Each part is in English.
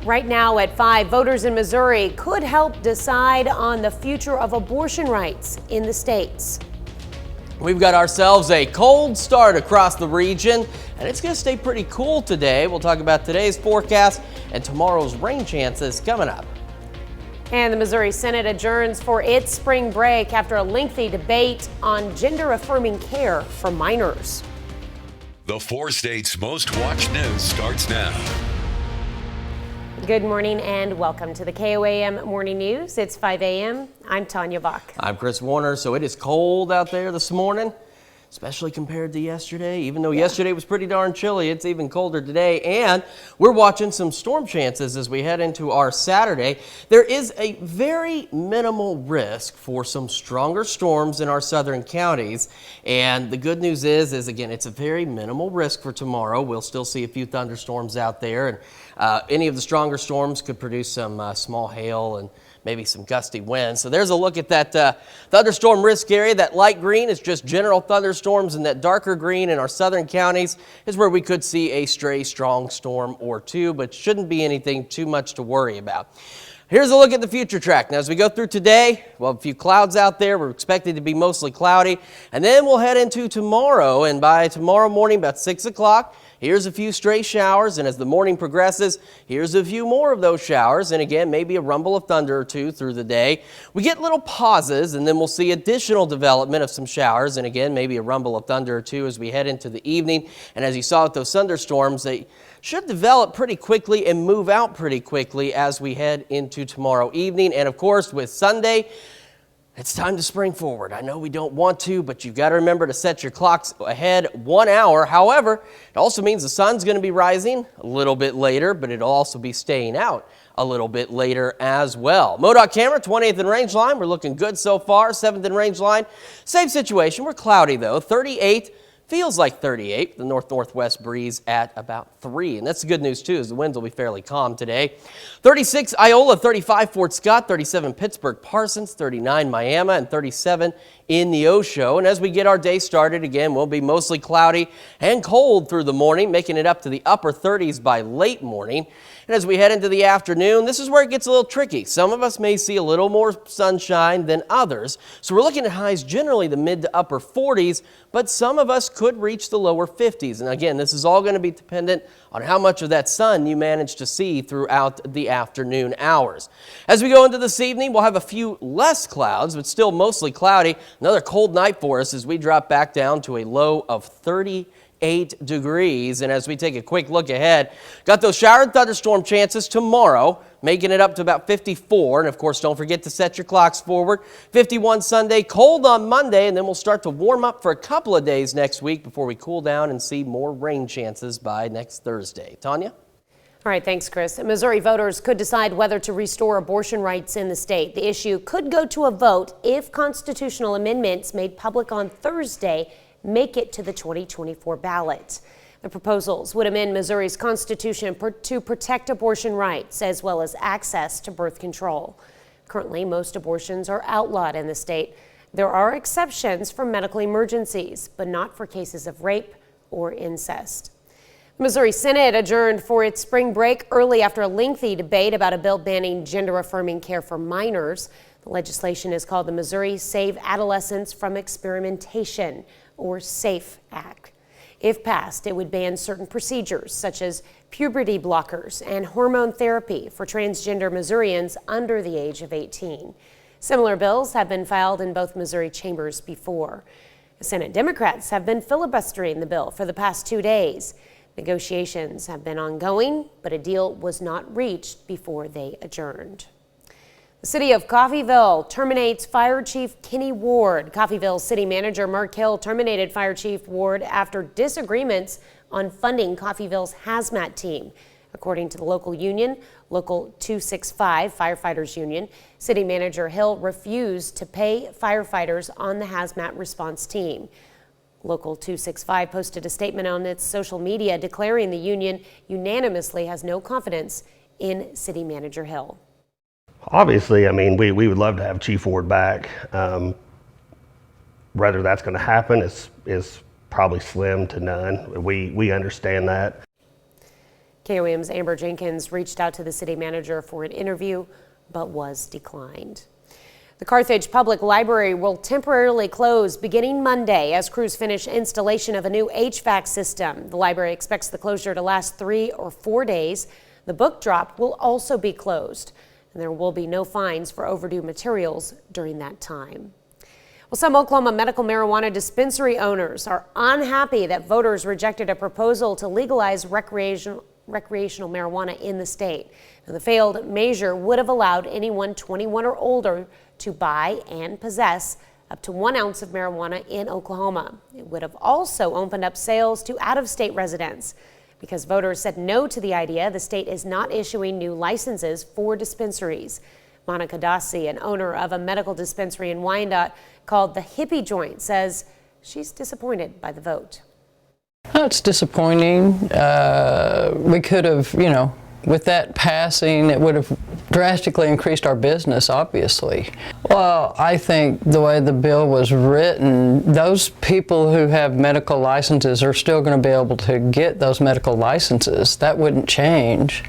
Right now at 5, voters in Missouri could help decide on the future of abortion rights in the states. We've got ourselves a cold start across the region, and it's going to stay pretty cool today. We'll talk about today's forecast and tomorrow's rain chances coming up. And the Missouri Senate adjourns for its spring break after a lengthy debate on gender-affirming care for minors. The 4 states' most watched news starts now. Good morning and welcome to the KOAM Morning News. It's 5 a.m. I'm Tanya Bach. I'm Chris Warner. So it is cold out there this morning, especially compared to yesterday. Even though yesterday was pretty darn chilly, it's even colder today. And we're watching some storm chances as we head into our Saturday. There is a very minimal risk for some stronger storms in our southern counties. And the good news is again, it's a very minimal risk for tomorrow. We'll still see a few thunderstorms out there. And any of the stronger storms could produce some small hail and maybe some gusty winds. So there's a look at that thunderstorm risk area. That light green is just general thunderstorms, and that darker green in our southern counties is where we could see a stray strong storm or two, but shouldn't be anything too much to worry about. Here's a look at the future track. Now, as we go through today, well, a few clouds out there. We're expected to be mostly cloudy, and then we'll head into tomorrow, and by tomorrow morning, about 6 o'clock, here's a few stray showers, and as the morning progresses, here's a few more of those showers, and again, maybe a rumble of thunder or two through the day. We get little pauses, and then we'll see additional development of some showers, and again, maybe a rumble of thunder or two as we head into the evening. And as you saw with those thunderstorms, they should develop pretty quickly and move out pretty quickly as we head into tomorrow evening. And of course, with Sunday, it's time to spring forward. I know we don't want to, but you've got to remember to set your clocks ahead 1 hour. However, it also means the sun's going to be rising a little bit later, but it'll also be staying out a little bit later as well. MoDOT camera, 20th and range line. We're looking good so far. 7th and range line. Same situation. We're cloudy though. 38. Feels like 38, the north-northwest breeze at about 3. And that's the good news, too, is the winds will be fairly calm today. 36 Iola, 35 Fort Scott, 37 Pittsburgh Parsons, 39 Miami, and 37 in Neosho. And as we get our day started, again, we'll be mostly cloudy and cold through the morning, making it up to the upper 30s by late morning. And as we head into the afternoon, this is where it gets a little tricky. Some of us may see a little more sunshine than others. So we're looking at highs generally the mid to upper 40s, but some of us could reach the lower 50s. And again, this is all going to be dependent on how much of that sun you manage to see throughout the afternoon hours. As we go into this evening, we'll have a few less clouds, but still mostly cloudy. Another cold night for us as we drop back down to a low of 38 degrees. And as we take a quick look ahead, got those shower and thunderstorm chances tomorrow, making it up to about 54. And of course, don't forget to set your clocks forward. 51 Sunday, cold on Monday, and then we'll start to warm up for a couple of days next week before we cool down and see more rain chances by next Thursday. Tanya? All right, thanks, Chris. Missouri voters could decide whether to restore abortion rights in the state. The issue could go to a vote if constitutional amendments made public on Thursday make it to the 2024 ballot. The proposals would amend Missouri's constitution to protect abortion rights as well as access to birth control. Currently, most abortions are outlawed in the state. There are exceptions for medical emergencies, but not for cases of rape or incest. The Missouri Senate adjourned for its spring break early after a lengthy debate about a bill banning gender-affirming care for minors. The legislation is called the Missouri Save Adolescents from Experimentation, or SAFE Act. If passed, it would ban certain procedures such as puberty blockers and hormone therapy for transgender Missourians under the age of 18. Similar bills have been filed in both Missouri chambers before. Senate Democrats have been filibustering the bill for the past 2 days. Negotiations have been ongoing, but a deal was not reached before they adjourned. The city of Coffeyville terminates Fire Chief Kenny Ward. Coffeyville City Manager Mark Hill terminated Fire Chief Ward after disagreements on funding Coffeyville's hazmat team. According to the local union, Local 265 Firefighters Union, City Manager Hill refused to pay firefighters on the hazmat response team. Local 265 posted a statement on its social media declaring the union unanimously has no confidence in City Manager Hill. Obviously, I mean, we would love to have Chief Ward back. Whether that's going to happen is probably slim to none. We understand that. KOAM's Amber Jenkins reached out to the city manager for an interview, but was declined. The Carthage Public Library will temporarily close beginning Monday as crews finish installation of a new HVAC system. The library expects the closure to last 3 or 4 days. The book drop will also be closed, and there will be no fines for overdue materials during that time. Well, some Oklahoma medical marijuana dispensary owners are unhappy that voters rejected a proposal to legalize recreational marijuana in the state. Now, the failed measure would have allowed anyone 21 or older to buy and possess up to 1 ounce of marijuana in Oklahoma. It would have also opened up sales to out-of-state residents. Because voters said no to the idea, the state is not issuing new licenses for dispensaries. Monica Dossi, an owner of a medical dispensary in Wyandotte called the Hippie Joint, says she's disappointed by the vote. It's disappointing. We could have, with that passing, it would have drastically increased our business, obviously. Well, I think the way the bill was written, those people who have medical licenses are still going to be able to get those medical licenses. That wouldn't change.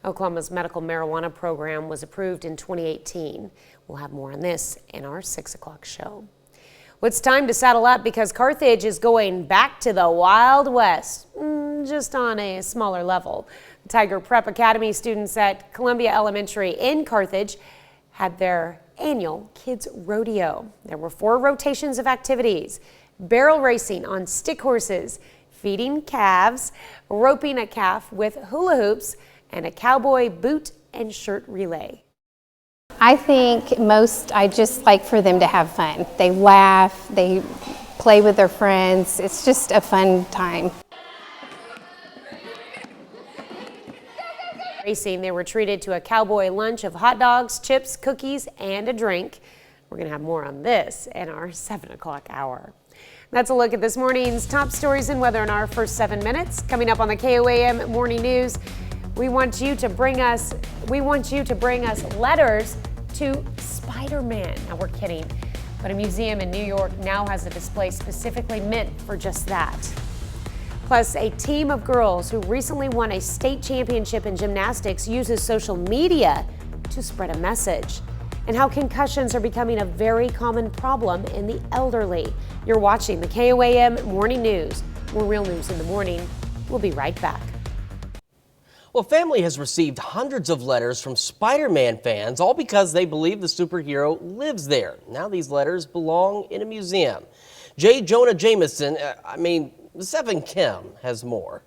Oklahoma's medical marijuana program was approved in 2018. We'll have more on this in our 6 o'clock show. Well, it's time to saddle up because Carthage is going back to the Wild West, just on a smaller level. Tiger Prep Academy students at Columbia Elementary in Carthage had their annual Kids Rodeo. There were 4 rotations of activities: barrel racing on stick horses, feeding calves, roping a calf with hula hoops, and a cowboy boot and shirt relay. I think I just like for them to have fun. They laugh, they play with their friends. It's just a fun time. Racing, they were treated to a cowboy lunch of hot dogs, chips, cookies, and a drink. We're going to have more on this in our 7 o'clock hour. That's a look at this morning's top stories and weather in our first 7 minutes. Coming up on the KOAM Morning News, we want you to bring us letters to Spider-Man. Now, we're kidding, but a museum in New York now has a display specifically meant for just that. Plus, a team of girls who recently won a state championship in gymnastics uses social media to spread a message. And how concussions are becoming a very common problem in the elderly. You're watching the KOAM Morning News. More real news in the morning. We'll be right back. Well, family has received hundreds of letters from Spider-Man fans, all because they believe the superhero lives there. Now these letters belong in a museum. J. Jonah Jameson, Seven Kim has more.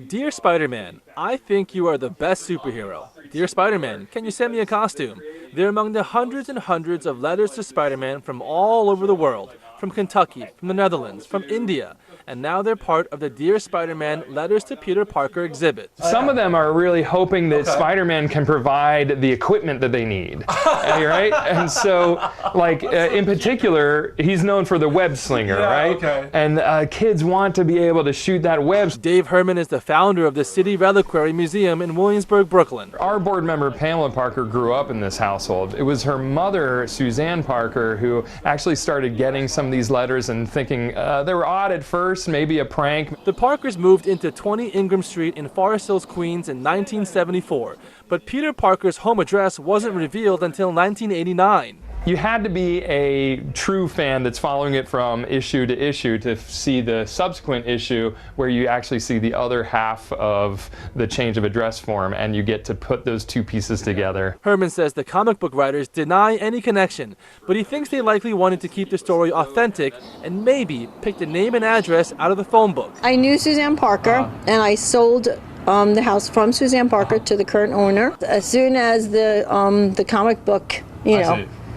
Dear Spider-Man, I think you are the best superhero. Dear Spider-Man, can you send me a costume? They're among the hundreds and hundreds of letters to Spider-Man from all over the world, from Kentucky, from the Netherlands, from India. And now they're part of the Dear Spider-Man Letters to Peter Parker exhibit. Some of them are really hoping that Spider-Man can provide the equipment that they need, right? And so, in particular, he's known for the web slinger, right? Okay. And kids want to be able to shoot that web. Dave Herman is the founder of the City Reliquary Museum in Williamsburg, Brooklyn. Our board member, Pamela Parker, grew up in this household. It was her mother, Suzanne Parker, who actually started getting some of these letters and thinking they were odd at first, maybe a prank. The Parkers moved into 20 Ingram Street in Forest Hills, Queens in 1974, but Peter Parker's home address wasn't revealed until 1989. You had to be a true fan that's following it from issue to issue to see the subsequent issue where you actually see the other half of the change of address form and you get to put those 2 pieces together. Herman says the comic book writers deny any connection, but he thinks they likely wanted to keep the story authentic and maybe picked a name and address out of the phone book. I knew Suzanne Parker and I sold the house from Suzanne Parker to the current owner. As soon as the comic book,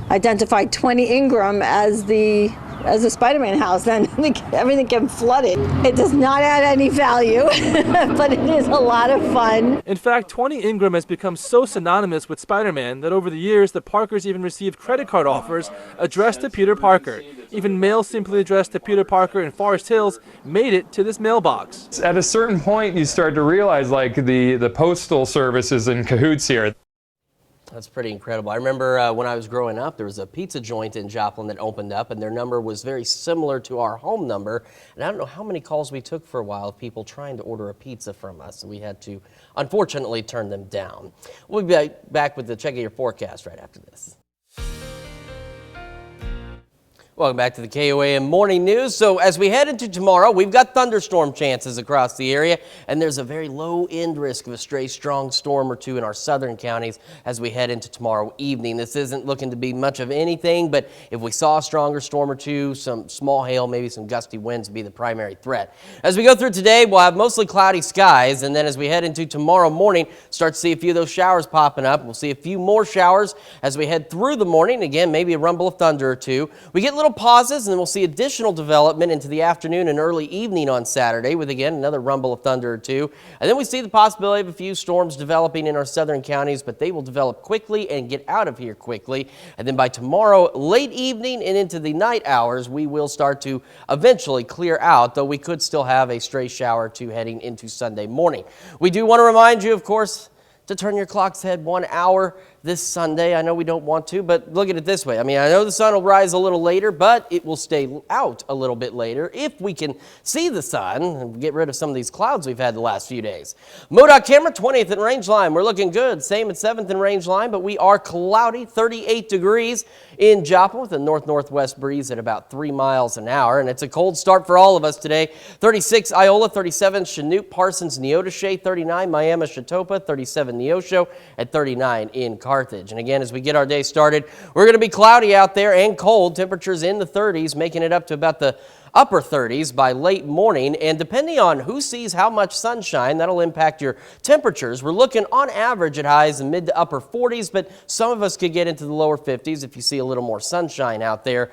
identified 20 Ingram as the Spider-Man house, then everything can flood it. It does not add any value, but it is a lot of fun. In fact, 20 Ingram has become so synonymous with Spider-Man that over the years, the Parkers even received credit card offers addressed to Peter Parker. Even mail simply addressed to Peter Parker in Forest Hills made it to this mailbox. At a certain point, you start to realize the postal service is in cahoots here. That's pretty incredible. I remember when I was growing up, there was a pizza joint in Joplin that opened up, and their number was very similar to our home number. And I don't know how many calls we took for a while of people trying to order a pizza from us, and we had to, unfortunately, turn them down. We'll be back with the check of your forecast right after this. Welcome back to the KOAM Morning News. So as we head into tomorrow, we've got thunderstorm chances across the area, and there's a very low end risk of a stray strong storm or two in our southern counties as we head into tomorrow evening. This isn't looking to be much of anything, but if we saw a stronger storm or two, some small hail, maybe some gusty winds would be the primary threat. As we go through today, we'll have mostly cloudy skies, and then as we head into tomorrow morning, start to see a few of those showers popping up. We'll see a few more showers as we head through the morning. Again, maybe a rumble of thunder or two. We get little pauses, and then we'll see additional development into the afternoon and early evening on Saturday with, again, another rumble of thunder or two. And then we see the possibility of a few storms developing in our southern counties, but they will develop quickly and get out of here quickly. And then by tomorrow, late evening and into the night hours, we will start to eventually clear out, though we could still have a stray shower or two heading into Sunday morning. We do want to remind you, of course, to turn your clocks ahead 1 hour this Sunday. I know we don't want to, but look at it this way. I mean, I know the sun will rise a little later, but it will stay out a little bit later if we can see the sun and get rid of some of these clouds we've had the last few days. MoDOT camera, 20th and range line. We're looking good. Same at 7th and range line, but we are cloudy, 38 degrees in Joplin with a north-northwest breeze at about 3 miles an hour. And it's a cold start for all of us today. 36 Iola, 37 Chanute, Parsons, Neodesha, 39 Miami, Chatopa, 37 Neosho, and 39 in Carthage. And again, as we get our day started, we're going to be cloudy out there and cold. Temperatures in the 30s, making it up to about the upper 30s by late morning, and depending on who sees how much sunshine, that'll impact your temperatures. We're looking on average at highs in mid to upper 40s, but some of us could get into the lower 50s if you see a little more sunshine out there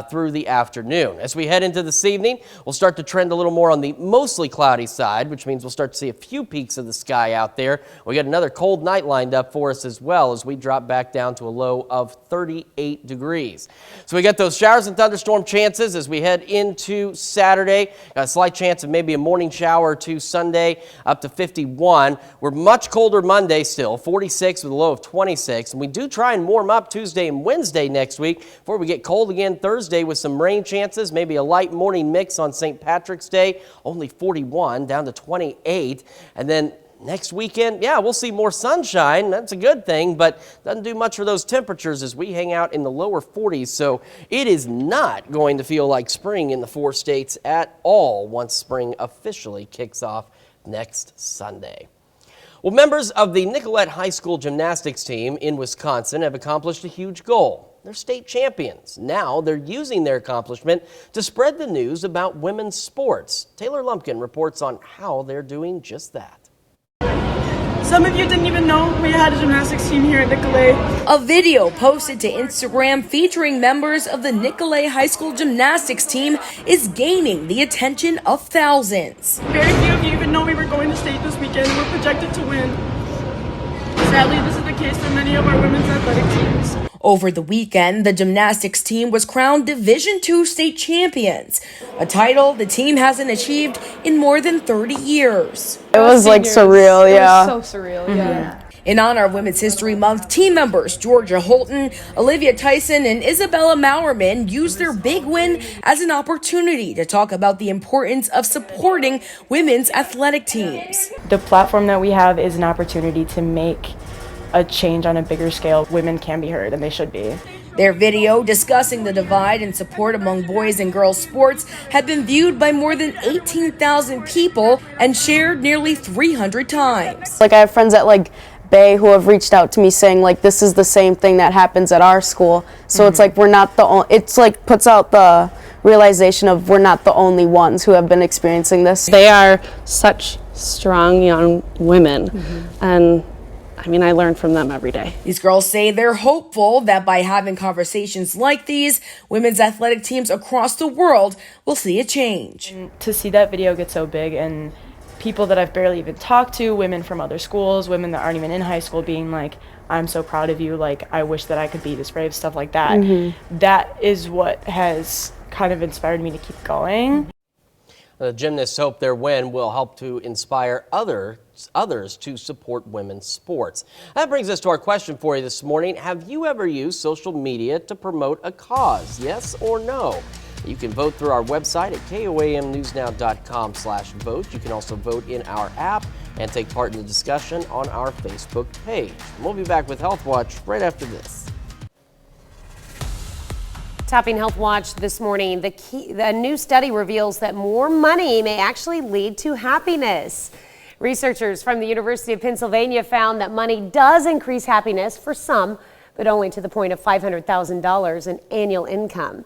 through the afternoon. As we head into this evening, we'll start to trend a little more on the mostly cloudy side, which means we'll start to see a few peaks of the sky out there. We got another cold night lined up for us as well as we drop back down to a low of 38 degrees. So we got those showers and thunderstorm chances as we head into Saturday. Got a slight chance of maybe a morning shower or two Sunday, up to 51. We're much colder Monday still, 46 with a low of 26. And we do try and warm up Tuesday and Wednesday next week before we get cold again Thursday with some rain chances, maybe a light morning mix on St. Patrick's Day, only 41 down to 28. And then next weekend, yeah, we'll see more sunshine. That's a good thing, but doesn't do much for those temperatures as we hang out in the lower 40s. So it is not going to feel like spring in the 4 states at all once spring officially kicks off next Sunday. Well, members of the Nicollet High School gymnastics team in Wisconsin have accomplished a huge goal. They're state champions. Now they're using their accomplishment to spread the news about women's sports. Taylor Lumpkin reports on how they're doing just that. Some of you didn't even know we had a gymnastics team here at Nicollet. A video posted to Instagram featuring members of the Nicollet High School gymnastics team is gaining the attention of thousands. Very few of you even know we were going to state this weekend and we're projected to win. Sadly, this is the case for many of our women's athletic teams. Over the weekend, the gymnastics team was crowned Division II state champions, a title the team hasn't achieved in more than 30 years. It was like surreal, yeah. It was so surreal, yeah. In honor of Women's History Month, team members Georgia Holton, Olivia Tyson, and Isabella Maurerman used their big win as an opportunity to talk about the importance of supporting women's athletic teams. The platform that we have is an opportunity to make a change on a bigger scale. Women can be heard, and they should be. Their video discussing the divide in support among boys and girls sports had been viewed by more than 18,000 people and shared nearly 300 times. Like, I have friends at Bay who have reached out to me saying this is the same thing that happens at our school. So it's we're not the only, it's puts out the realization of we're not the only ones who have been experiencing this. They are such strong young women, and I mean, I learn from them every day. These girls say they're hopeful that by having conversations like these, women's athletic teams across the world will see a change. And to see that video get so big and people that I've barely even talked to, women from other schools, women that aren't even in high school being like, I'm so proud of you, I wish that I could be this brave, stuff like that. That is what has kind of inspired me to keep going. The gymnasts hope their win will help to inspire others to support women's sports. That brings us to our question for you this morning. Have you ever used social media to promote a cause? Yes or no? You can vote through our website at koamnewsnow.com/vote. You can also vote in our app and take part in the discussion on our Facebook page. We'll be back with Health Watch right after this. Topping Health Watch this morning, the new study reveals that more money may actually lead to happiness. Researchers from the University of Pennsylvania found that money does increase happiness for some, but only to the point of $500,000 in annual income.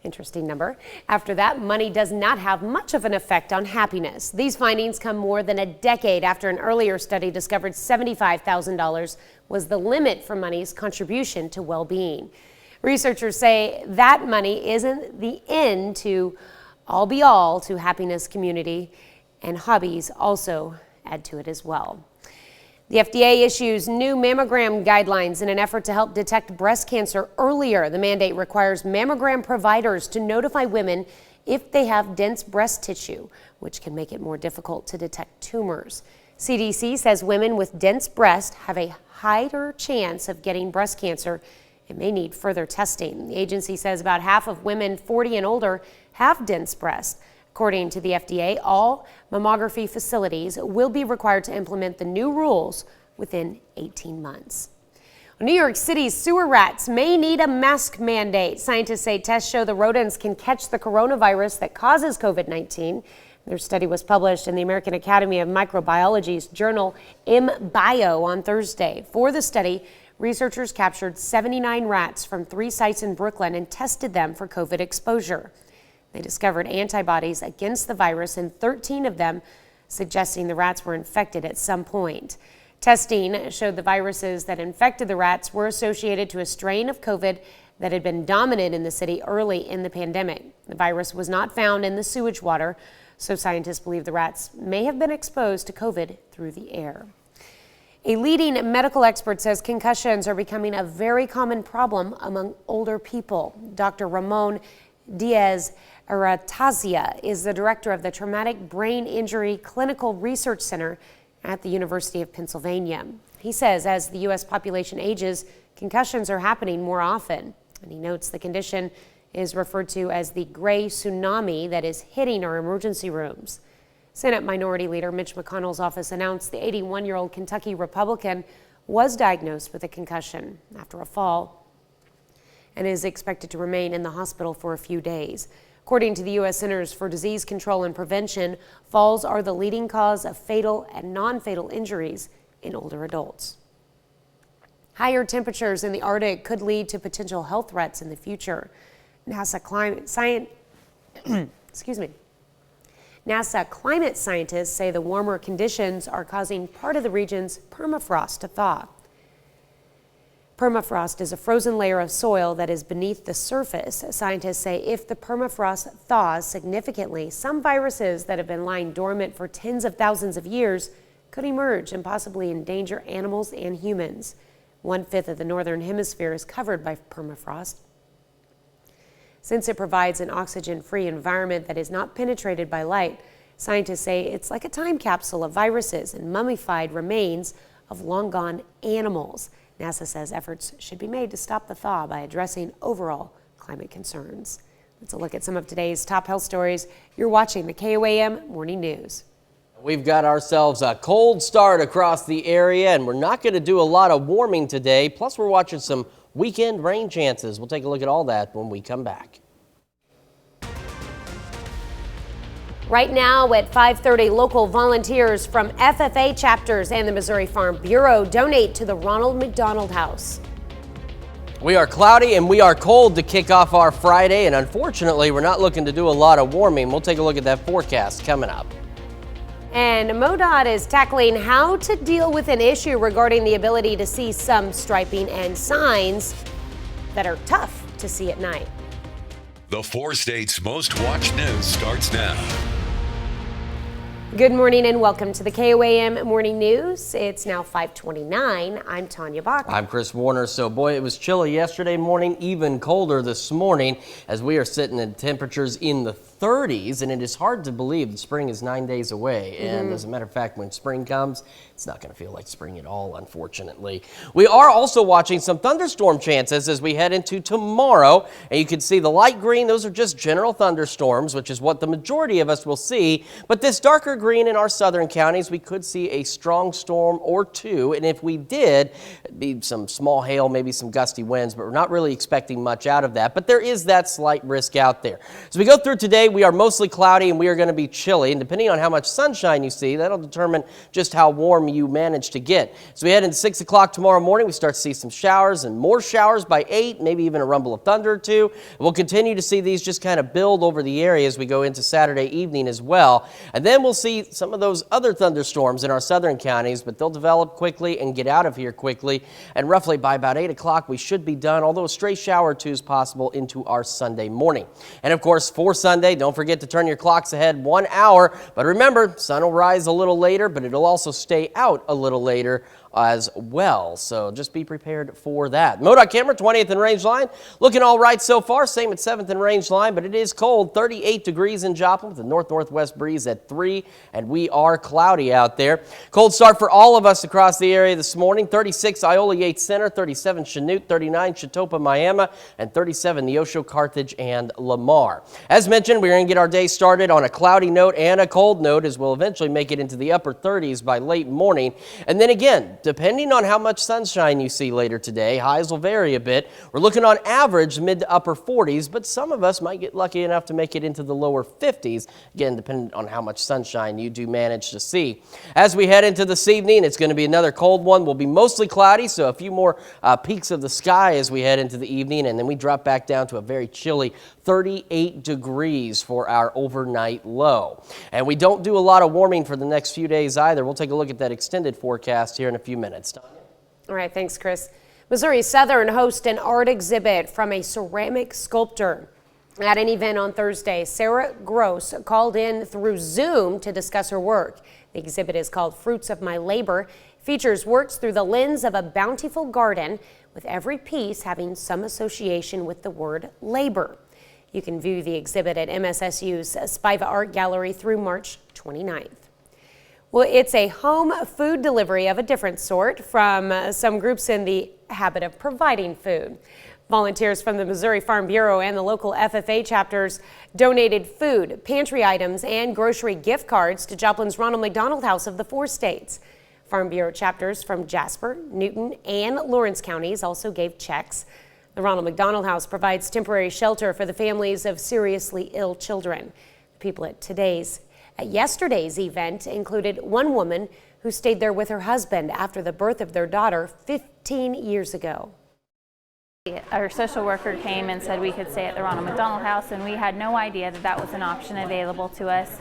Interesting number. After that, money does not have much of an effect on happiness. These findings come more than a decade after an earlier study discovered $75,000 was the limit for money's contribution to well-being. Researchers say that money isn't the end to all be all to happiness, community, and hobbies also add to it as well. The FDA issues new mammogram guidelines in an effort to help detect breast cancer earlier. The mandate requires mammogram providers to notify women if they have dense breast tissue, which can make it more difficult to detect tumors. CDC says women with dense breast have a higher chance of getting breast cancer and may need further testing. The agency says about half of women 40 and older have dense breast. According to the FDA, all mammography facilities will be required to implement the new rules within 18 months. New York City's sewer rats may need a mask mandate. Scientists say tests show the rodents can catch the coronavirus that causes COVID-19. Their study was published in the American Academy of Microbiology's journal MBio on Thursday. For the study, researchers captured 79 rats from 3 sites in Brooklyn and tested them for COVID exposure. They discovered antibodies against the virus in 13 of them, suggesting the rats were infected at some point. Testing showed the viruses that infected the rats were associated to a strain of COVID that had been dominant in the city early in the pandemic. The virus was not found in the sewage water, so scientists believe the rats may have been exposed to COVID through the air. A leading medical expert says concussions are becoming a very common problem among older people. Dr. Ramon Diaz-Aratazia is the director of the Traumatic Brain Injury Clinical Research Center at the University of Pennsylvania. He says as the U.S. population ages, concussions are happening more often. And he notes the condition is referred to as the gray tsunami that is hitting our emergency rooms. Senate Minority Leader Mitch McConnell's office announced the 81-year-old Kentucky Republican was diagnosed with a concussion after a fall and is expected to remain in the hospital for a few days. According to the U.S. Centers for Disease Control and Prevention, falls are the leading cause of fatal and non-fatal injuries in older adults. Higher temperatures in the Arctic could lead to potential health threats in the future. NASA climate scientists say the warmer conditions are causing part of the region's permafrost to thaw. Permafrost is a frozen layer of soil that is beneath the surface. Scientists say if the permafrost thaws significantly, some viruses that have been lying dormant for tens of thousands of years could emerge and possibly endanger animals and humans. 1/5 of the northern hemisphere is covered by permafrost. Since it provides an oxygen-free environment that is not penetrated by light, scientists say it's like a time capsule of viruses and mummified remains of long-gone animals. NASA says efforts should be made to stop the thaw by addressing overall climate concerns. Let's look at some of today's top health stories. You're watching the KOAM Morning News. We've got ourselves a cold start across the area, and we're not going to do a lot of warming today. Plus, we're watching some weekend rain chances. We'll take a look at all that when we come back. Right now at 5:30, local volunteers from FFA chapters and the Missouri Farm Bureau donate to the Ronald McDonald House. We are cloudy and we are cold to kick off our Friday, and unfortunately, we're not looking to do a lot of warming. We'll take a look at that forecast coming up. And MoDOT is tackling how to deal with an issue regarding the ability to see some striping and signs that are tough to see at night. The 4 states' most watched news starts now. Good morning and welcome to the KOAM Morning News. It's now 5:29. I'm Tanya Bach. I'm Chris Warner. So boy, it was chilly yesterday morning, even colder this morning as we are sitting at temperatures in the 30s, and it is hard to believe that spring is 9 days away. And as a matter of fact, when spring comes, it's not going to feel like spring at all, unfortunately. We are also watching some thunderstorm chances as we head into tomorrow. And you can see the light green, those are just general thunderstorms, which is what the majority of us will see. But this darker green in our southern counties, we could see a strong storm or two. And if we did, it'd be some small hail, maybe some gusty winds, but we're not really expecting much out of that. But there is that slight risk out there. As we go through today, we are mostly cloudy and we are going to be chilly. And depending on how much sunshine you see, that'll determine just how warm you manage to get. So we head into 6 o'clock tomorrow morning, we start to see some showers and more showers by 8, maybe even a rumble of thunder or two. We'll continue to see these just kind of build over the area as we go into Saturday evening as well. And then we'll see some of those other thunderstorms in our southern counties, but they'll develop quickly and get out of here quickly. And roughly by about 8 o'clock, we should be done, although a stray shower or two is possible into our Sunday morning. And of course, for Sunday, don't forget to turn your clocks ahead 1 hour. But remember, sun will rise a little later, but it'll also stay out a little later as well. So just be prepared for that. MoDOT camera, 20th and Range Line. Looking all right so far. Same at 7th and Range Line, but it is cold. 38 degrees in Joplin with a north-northwest breeze at 3, and we are cloudy out there. Cold start for all of us across the area this morning. 36 Iola Yates Center, 37 Chanute, 39 Chatopa Miami, and 37 Neosho, Carthage, and Lamar. As mentioned, we're going to get our day started on a cloudy note and a cold note as we'll eventually make it into the upper 30s by late morning. And then again, depending on how much sunshine you see later today, highs will vary a bit. We're looking on average mid to upper 40s, but some of us might get lucky enough to make it into the lower 50s, again, depending on how much sunshine you do manage to see. As we head into this evening, it's going to be another cold one. We'll be mostly cloudy, so a few more peaks of the sky as we head into the evening, and then we drop back down to a very chilly 38 degrees for our overnight low. And we don't do a lot of warming for the next few days either. We'll take a look at that extended forecast here in a few minutes. Tanya? All right, thanks, Chris. Missouri Southern hosts an art exhibit from a ceramic sculptor. At an event on Thursday, Sarah Gross called in through Zoom to discuss her work. The exhibit is called Fruits of My Labor. Features works through the lens of a bountiful garden, with every piece having some association with the word labor. You can view the exhibit at MSSU's Spiva Art Gallery through March 29th. Well, it's a home food delivery of a different sort from some groups in the habit of providing food. Volunteers from the Missouri Farm Bureau and the local FFA chapters donated food, pantry items, and grocery gift cards to Joplin's Ronald McDonald House of the 4 states. Farm Bureau chapters from Jasper, Newton, and Lawrence counties also gave checks. The Ronald McDonald House provides temporary shelter for the families of seriously ill children. People at yesterday's event included one woman who stayed there with her husband after the birth of their daughter 15 years ago. Our social worker came and said we could stay at the Ronald McDonald House, and we had no idea that that was an option available to us.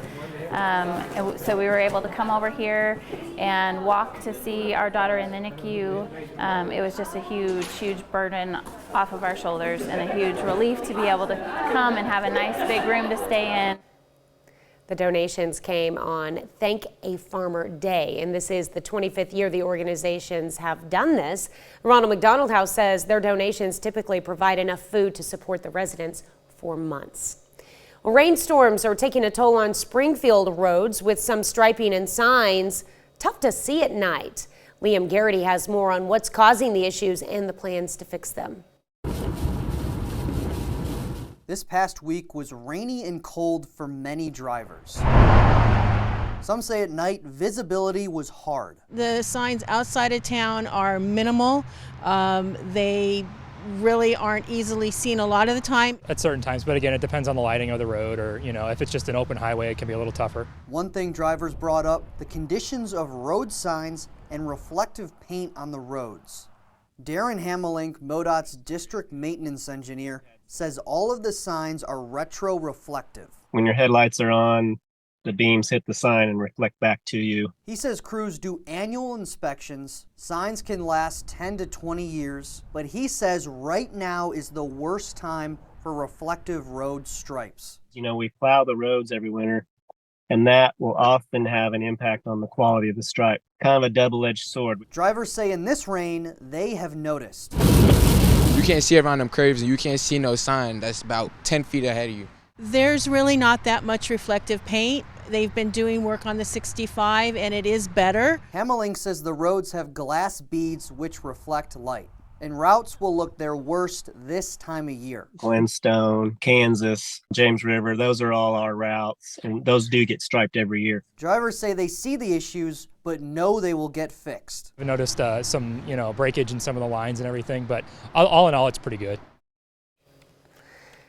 So we were able to come over here and walk to see our daughter in the NICU. It was just a huge burden off of our shoulders and a huge relief to be able to come and have a nice big room to stay in. The donations came on Thank a Farmer Day, and this is the 25th year the organizations have done this. The Ronald McDonald House says their donations typically provide enough food to support the residents for months. Well, rainstorms are taking a toll on Springfield roads with some striping and signs tough to see at night. Liam Garrity has more on what's causing the issues and the plans to fix them. This past week was rainy and cold for many drivers. Some say at night visibility was hard. The signs outside of town are minimal. They really aren't easily seen a lot of the time. At certain times, but again, it depends on the lighting of the road, or if it's just an open highway, it can be a little tougher. One thing drivers brought up, the conditions of road signs and reflective paint on the roads. Darren Hamelink, MoDOT's district maintenance engineer, says all of the signs are retro-reflective. When your headlights are on, the beams hit the sign and reflect back to you. He says crews do annual inspections. Signs can last 10 to 20 years, but he says right now is the worst time for reflective road stripes. We plow the roads every winter, and that will often have an impact on the quality of the stripe. Kind of a double-edged sword. Drivers say in this rain, they have noticed. You can't see around them curves, and you can't see no sign that's about 10 feet ahead of you. There's really not that much reflective paint. They've been doing work on the 65 and it is better. Hamelink says the roads have glass beads which reflect light, and routes will look their worst this time of year. Glenstone, Kansas, James River, those are all our routes, and those do get striped every year. Drivers say they see the issues, but know they will get fixed. I've noticed some, breakage in some of the lines and everything, but all in all, it's pretty good.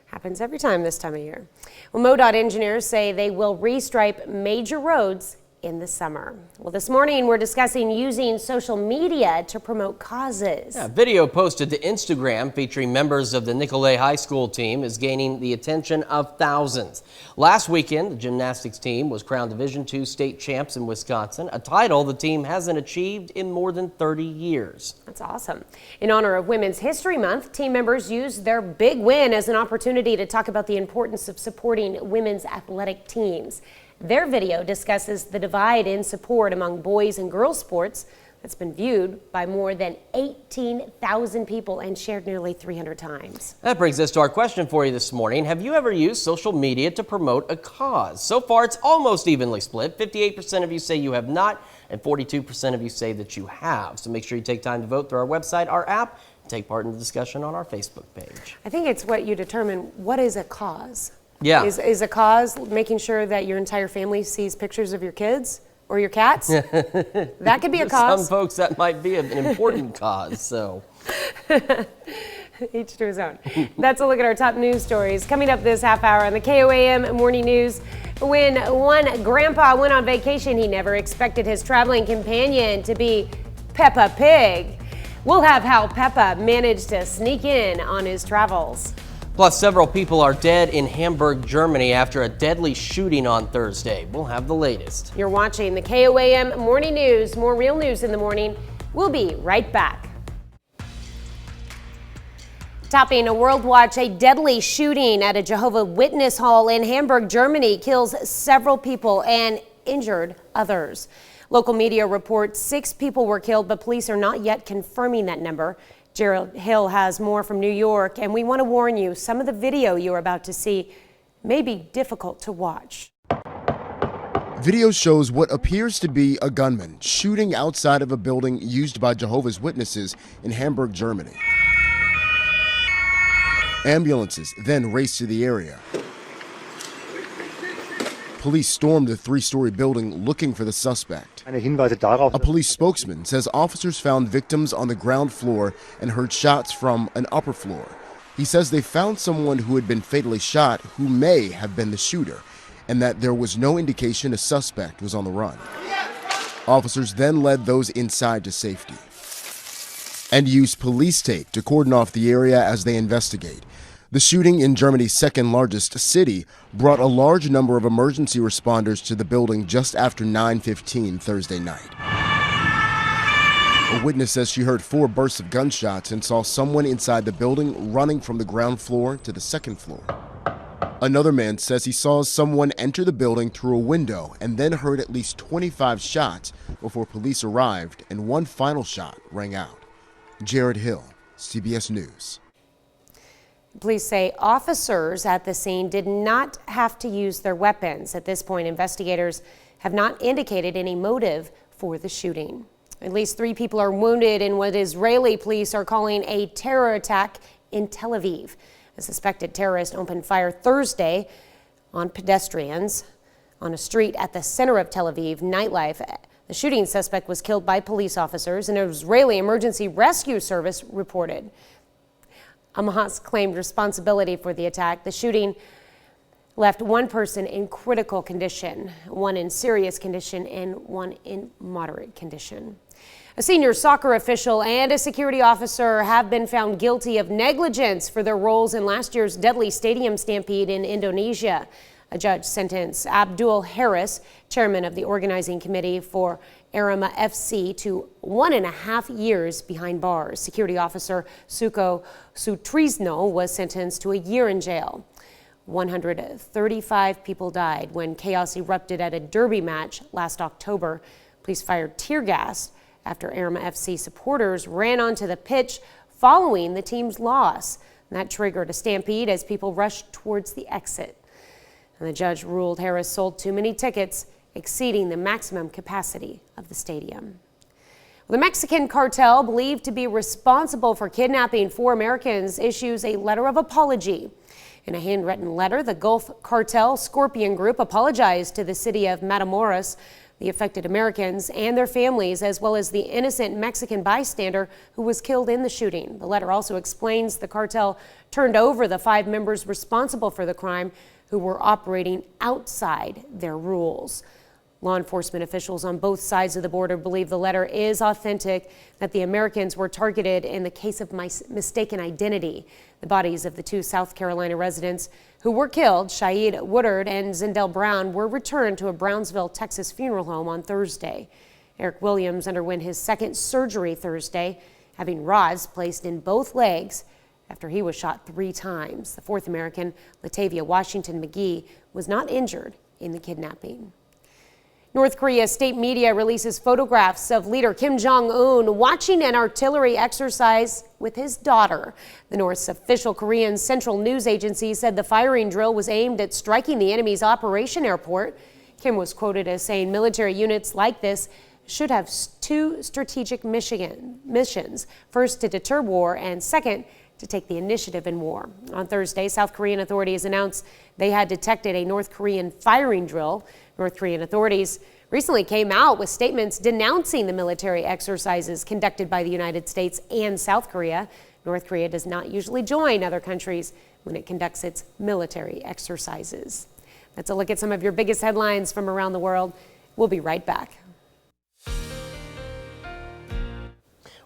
Happens every time this time of year. Well, MoDOT engineers say they will restripe major roads in the summer. Well, this morning we're discussing using social media to promote causes. A video posted to Instagram featuring members of the Nicolet High School team is gaining the attention of thousands. Last weekend, the gymnastics team was crowned Division II state champs in Wisconsin, a title the team hasn't achieved in more than 30 years. That's awesome. In honor of Women's History Month, team members used their big win as an opportunity to talk about the importance of supporting women's athletic teams. Their video discusses the divide in support among boys and girls sports that's been viewed by more than 18,000 people and shared nearly 300 times. That brings us to our question for you this morning. Have you ever used social media to promote a cause? So far, it's almost evenly split. 58% of you say you have not, and 42% of you say that you have. So make sure you take time to vote through our website, our app, and take part in the discussion on our Facebook page. I think it's what you determine what is a cause. Yeah. Is a cause making sure that your entire family sees pictures of your kids or your cats? That could be a cause. Some folks, that might be an important cause, so. Each to his own. That's a look at our top news stories. Coming up this half hour on the KOAM Morning News. When one grandpa went on vacation, he never expected his traveling companion to be Peppa Pig. We'll have how Peppa managed to sneak in on his travels. Plus, several people are dead in Hamburg, Germany after a deadly shooting on Thursday. We'll have the latest. You're watching the KOAM Morning News. More real news in the morning. We'll be right back. Topping a World Watch, a deadly shooting at a Jehovah's Witness hall in Hamburg, Germany kills several people and injured others. Local media reports 6 people were killed, but police are not yet confirming that number. Gerald Hill has more from New York, and we want to warn you, some of the video you're about to see may be difficult to watch. Video shows what appears to be a gunman shooting outside of a building used by Jehovah's Witnesses in Hamburg, Germany. Ambulances then race to the area. Police stormed the 3-story building looking for the suspect. A police spokesman says officers found victims on the ground floor and heard shots from an upper floor. He says they found someone who had been fatally shot who may have been the shooter, and that there was no indication a suspect was on the run. Officers then led those inside to safety and used police tape to cordon off the area as they investigate. The shooting in Germany's second largest city brought a large number of emergency responders to the building just after 9:15 Thursday night. A witness says she heard 4 bursts of gunshots and saw someone inside the building running from the ground floor to the second floor. Another man says he saw someone enter the building through a window and then heard at least 25 shots before police arrived and one final shot rang out. Jared Hill, CBS News. Police say officers at the scene did not have to use their weapons. At this point, investigators have not indicated any motive for the shooting. At least 3 people are wounded in what Israeli police are calling a terror attack in Tel Aviv. A suspected terrorist opened fire Thursday on pedestrians on a street at the center of Tel Aviv nightlife. The shooting suspect was killed by police officers, an Israeli emergency rescue service reported. Hamas claimed responsibility for the attack. The shooting left 1 person in critical condition, 1 in serious condition, and 1 in moderate condition. A senior soccer official and a security officer have been found guilty of negligence for their roles in last year's deadly stadium stampede in Indonesia. A judge sentenced Abdul Harris, chairman of the organizing committee for Arema FC, to 1.5 years behind bars. Security officer Suko Sutrisno was sentenced to a year in jail. 135 people died when chaos erupted at a derby match last October. Police fired tear gas after Arema FC supporters ran onto the pitch following the team's loss. And that triggered a stampede as people rushed towards the exit. And the judge ruled Harris sold too many tickets, exceeding the maximum capacity of the stadium. The Mexican cartel, believed to be responsible for kidnapping 4 Americans, issues a letter of apology. In a handwritten letter, the Gulf Cartel Scorpion Group apologized to the city of Matamoros, the affected Americans and their families, as well as the innocent Mexican bystander who was killed in the shooting. The letter also explains the cartel turned over the 5 members responsible for the crime who were operating outside their rules. Law enforcement officials on both sides of the border believe the letter is authentic, that the Americans were targeted in the case of mistaken identity. The bodies of the 2 South Carolina residents who were killed, Shaeed Woodard and Zindell Brown, were returned to a Brownsville, Texas funeral home on Thursday. Eric Williams underwent his 2nd surgery Thursday, having rods placed in both legs after he was shot 3 times. The 4th American, Latavia Washington McGee, was not injured in the kidnapping. North Korea state media releases photographs of leader Kim Jong-un watching an artillery exercise with his daughter. The North's official Korean Central News Agency said the firing drill was aimed at striking the enemy's operation airport. Kim was quoted as saying military units like this should have 2 strategic missions, first to deter war and second to take the initiative in war. On Thursday, South Korean authorities announced they had detected a North Korean firing drill. North Korean authorities recently came out with statements denouncing the military exercises conducted by the United States and South Korea. North Korea does not usually join other countries when it conducts its military exercises. That's a look at some of your biggest headlines from around the world. We'll be right back.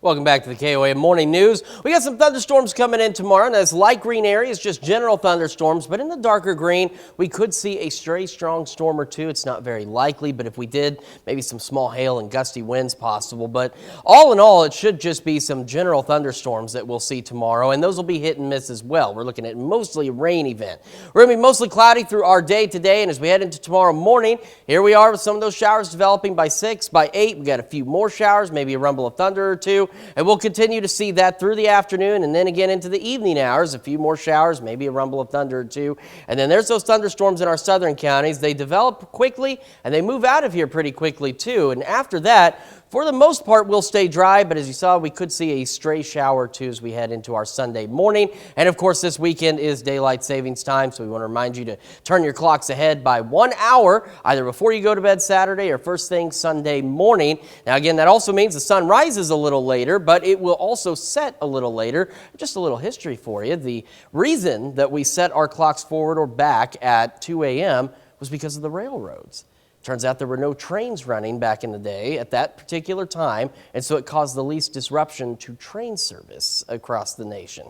Welcome back to the KOAM Morning News. We got some thunderstorms coming in tomorrow, and that's light green areas, just general thunderstorms. But in the darker green, we could see a stray strong storm or 2. It's not very likely, but if we did, maybe some small hail and gusty winds possible. But all in all, it should just be some general thunderstorms that we'll see tomorrow, and those will be hit and miss as well. We're looking at mostly a rain event. We're going to be mostly cloudy through our day today, and as we head into tomorrow morning, here we are with some of those showers developing by 6, by 8. We got a few more showers, maybe a rumble of thunder or 2. And we'll continue to see that through the afternoon and then again into the evening hours. A few more showers, maybe a rumble of thunder or 2. And then there's those thunderstorms in our southern counties. They develop quickly and they move out of here pretty quickly too. And after that, for the most part, we'll stay dry, but as you saw, we could see a stray shower or 2 as we head into our Sunday morning. And of course, this weekend is daylight savings time, so we want to remind you to turn your clocks ahead by 1 hour, either before you go to bed Saturday or first thing Sunday morning. Now, again, that also means the sun rises a little later, but it will also set a little later. Just a little history for you. The reason that we set our clocks forward or back at 2 a.m. was because of the railroads. Turns out there were no trains running back in the day at that particular time, and so it caused the least disruption to train service across the nation.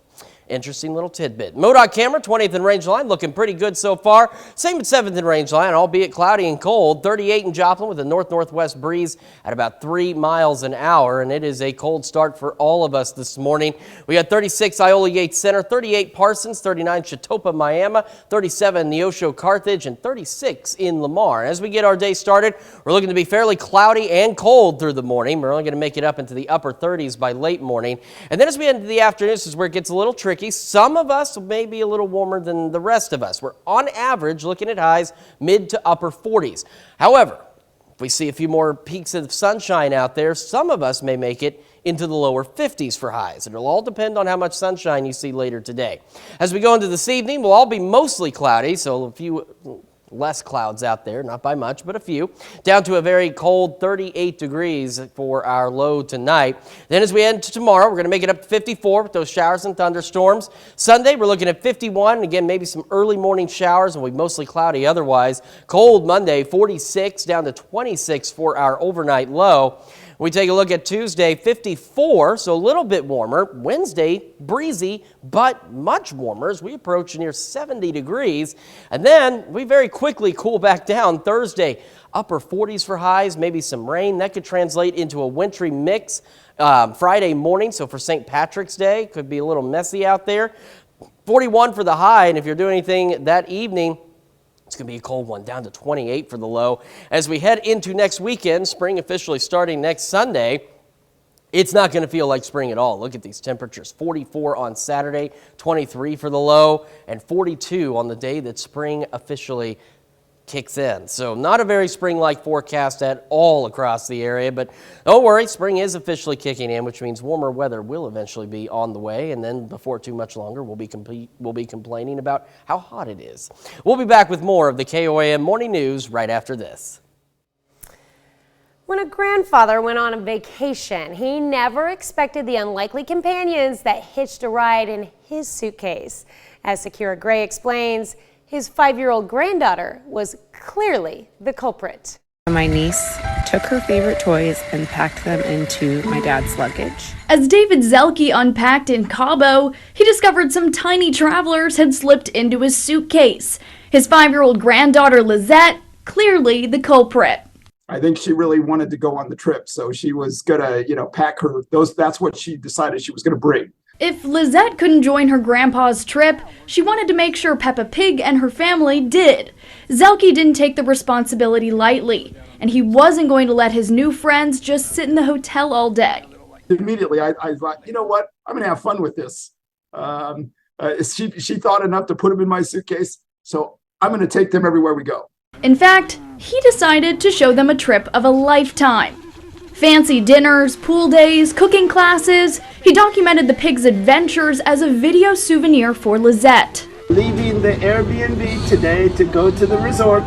Interesting little tidbit. MoDOT camera, 20th and Rangeline, looking pretty good so far. Same at 7th and Rangeline, albeit cloudy and cold. 38 in Joplin with a north-northwest breeze at about 3 miles an hour, and it is a cold start for all of us this morning. We got 36 Iola Yates Center, 38 Parsons, 39 Chetopa Miami, 37 Neosho Carthage, and 36 in Lamar. As we get our day started, we're looking to be fairly cloudy and cold through the morning. We're only going to make it up into the upper 30s by late morning. And then as we head into the afternoon, this is where it gets a little tricky. Some of us may be a little warmer than the rest of us. We're on average looking at highs mid to upper 40s. However, if we see a few more peaks of sunshine out there, some of us may make it into the lower 50s for highs. It'll all depend on how much sunshine you see later today. As we go into this evening, we'll all be mostly cloudy, so a few less clouds out there, not by much, but a few. Down to a very cold 38 degrees for our low tonight. Then as we head into tomorrow, we're going to make it up to 54 with those showers and thunderstorms. Sunday, we're looking at 51. Again, maybe some early morning showers, and we'll be mostly cloudy otherwise. Cold Monday, 46 down to 26 for our overnight low. We take a look at Tuesday, 54, so a little bit warmer. Wednesday, breezy, but much warmer as we approach near 70 degrees. And then we very quickly cool back down. Thursday, upper 40s for highs, maybe some rain. That could translate into a wintry mix Friday morning, so for St. Patrick's Day, could be a little messy out there. 41 for the high, and if you're doing anything that evening, it's going to be a cold one, down to 28 for the low. As we head into next weekend, spring officially starting next Sunday, It's not going to feel like spring at all. Look at these temperatures. 44 on Saturday, 23 for the low, and 42 on the day that spring officially kicks in. So not a very spring-like forecast at all across the area, but don't worry, spring is officially kicking in, which means warmer weather will eventually be on the way, and then before too much longer, we'll be complaining about how hot it is. We'll be back with more of the KOAM Morning News right after this. When a grandfather went on a vacation, he never expected the unlikely companions that hitched a ride in his suitcase. As Sakira Gray explains, his 5-year-old granddaughter was clearly the culprit. My niece took her favorite toys and packed them into my dad's luggage. As David Zelke unpacked in Cabo, he discovered some tiny travelers had slipped into his suitcase. His 5-year-old granddaughter Lizette, clearly the culprit. I think she really wanted to go on the trip, so she was gonna, pack her those. That's what she decided she was gonna bring. If Lizette couldn't join her grandpa's trip, she wanted to make sure Peppa Pig and her family did. Zelke didn't take the responsibility lightly, and he wasn't going to let his new friends just sit in the hotel all day. Immediately, I thought, you know what? I'm gonna have fun with this. She thought enough to put them in my suitcase, so I'm gonna take them everywhere we go. In fact, he decided to show them a trip of a lifetime. Fancy dinners, pool days, cooking classes. He documented the pig's adventures as a video souvenir for Lizette. Leaving the Airbnb today to go to the resort.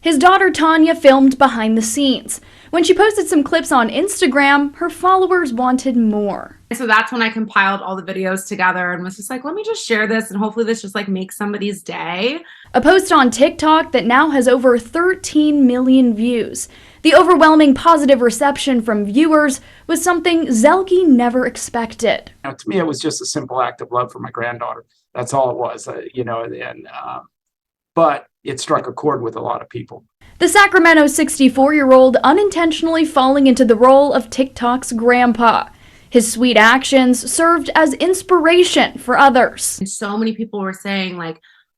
His daughter Tanya filmed behind the scenes. When she posted some clips on Instagram, her followers wanted more. So that's when I compiled all the videos together and was just like, let me just share this and hopefully this just makes somebody's day. A post on TikTok that now has over 13 million views. The overwhelming positive reception from viewers was something Zelke never expected. To me, it was just a simple act of love for my granddaughter. That's all it was, but it struck a chord with a lot of people. The Sacramento 64-year-old unintentionally falling into the role of TikTok's grandpa. His sweet actions served as inspiration for others. And so many people were saying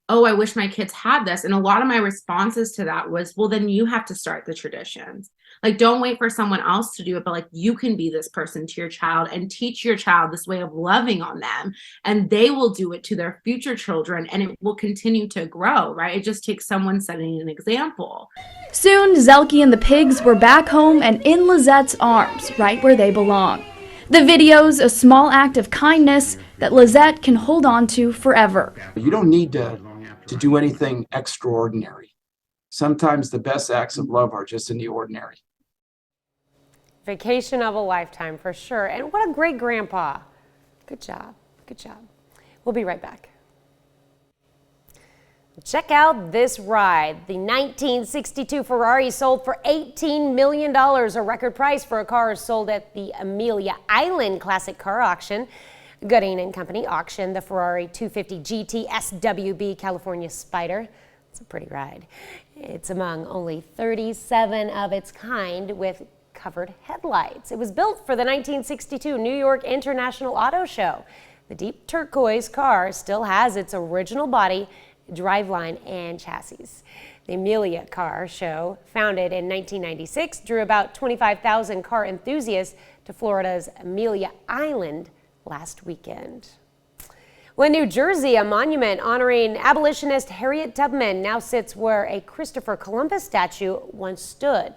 oh, I wish my kids had this. And a lot of my responses to that was, well, then you have to start the traditions. Don't wait for someone else to do it, but you can be this person to your child and teach your child this way of loving on them. And they will do it to their future children and it will continue to grow, right? It just takes someone setting an example. Soon, Zelke and the pigs were back home and in Lizette's arms, right where they belong. The video's a small act of kindness that Lizette can hold on to forever. You don't need to do anything extraordinary. Sometimes the best acts of love are just in the ordinary. Vacation of a lifetime for sure. And what a great grandpa. Good job. Good job. We'll be right back. Check out this ride. The 1962 Ferrari sold for $18 million, a record price for a car sold at the Amelia Island Classic Car Auction. Gooding and Company auctioned the Ferrari 250 GT SWB California Spider. It's a pretty ride. It's among only 37 of its kind with covered headlights. It was built for the 1962 New York International Auto Show. The deep turquoise car still has its original body, driveline, and chassis. The Amelia Car Show, founded in 1996, drew about 25,000 car enthusiasts to Florida's Amelia Island last weekend. Well, in New Jersey, a monument honoring abolitionist Harriet Tubman now sits where a Christopher Columbus statue once stood.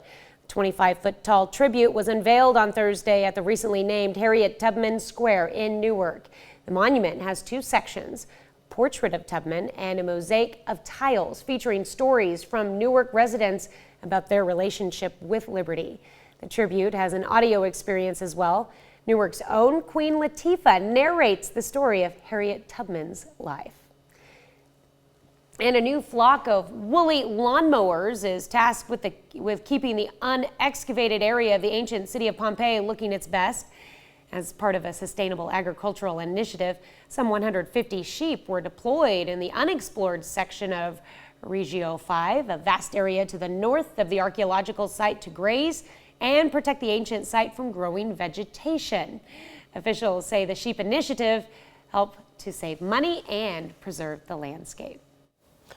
The 25-foot-tall tribute was unveiled on Thursday at the recently named Harriet Tubman Square in Newark. The monument has two sections, a portrait of Tubman and a mosaic of tiles featuring stories from Newark residents about their relationship with liberty. The tribute has an audio experience as well. Newark's own Queen Latifah narrates the story of Harriet Tubman's life. And a new flock of woolly lawnmowers is tasked with keeping the unexcavated area of the ancient city of Pompeii looking its best. As part of a sustainable agricultural initiative, some 150 sheep were deployed in the unexplored section of Regio 5, a vast area to the north of the archaeological site, to graze and protect the ancient site from growing vegetation. Officials say the sheep initiative helped to save money and preserve the landscape.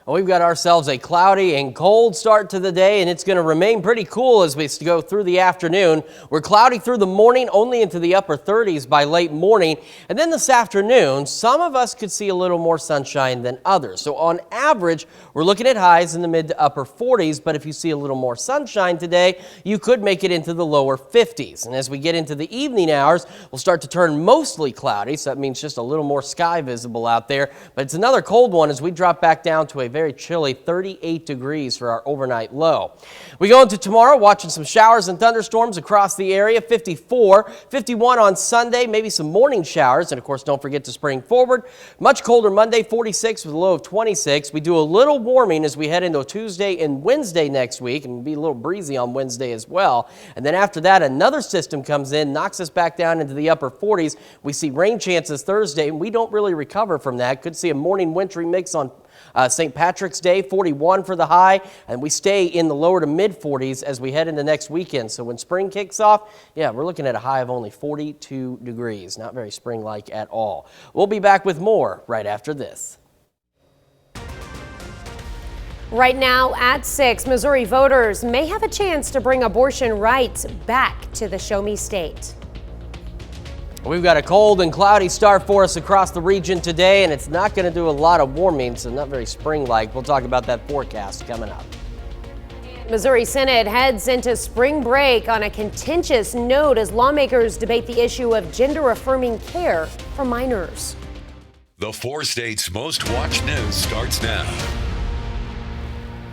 Well, we've got ourselves a cloudy and cold start to the day, and it's going to remain pretty cool as we go through the afternoon. We're cloudy through the morning, only into the upper 30s by late morning. And then this afternoon, some of us could see a little more sunshine than others. So on average, we're looking at highs in the mid to upper 40s. But if you see a little more sunshine today, you could make it into the lower 50s. And as we get into the evening hours, we'll start to turn mostly cloudy. So that means just a little more sky visible out there. But it's another cold one as we drop back down to a very chilly 38 degrees for our overnight low. We go into tomorrow watching some showers and thunderstorms across the area. 54, 51 on Sunday, maybe some morning showers. And of course, don't forget to spring forward. Much colder Monday, 46 with a low of 26. We do a little warming as we head into Tuesday and Wednesday next week, and be a little breezy on Wednesday as well. And then after that, another system comes in, knocks us back down into the upper 40s. We see rain chances Thursday, and we don't really recover from that. Could see a morning wintry mix on St. Patrick's Day, 41 for the high, and we stay in the lower to mid 40s as we head into next weekend. So when spring kicks off, yeah, we're looking at a high of only 42 degrees. Not very spring-like at all. We'll be back with more right after this. Right now at 6, Missouri voters may have a chance to bring abortion rights back to the Show Me State. We've got a cold and cloudy start for us across the region today, and it's not going to do a lot of warming, so not very spring-like. We'll talk about that forecast coming up. Missouri Senate heads into spring break on a contentious note as lawmakers debate the issue of gender-affirming care for minors. The 4 states' most watched news starts now.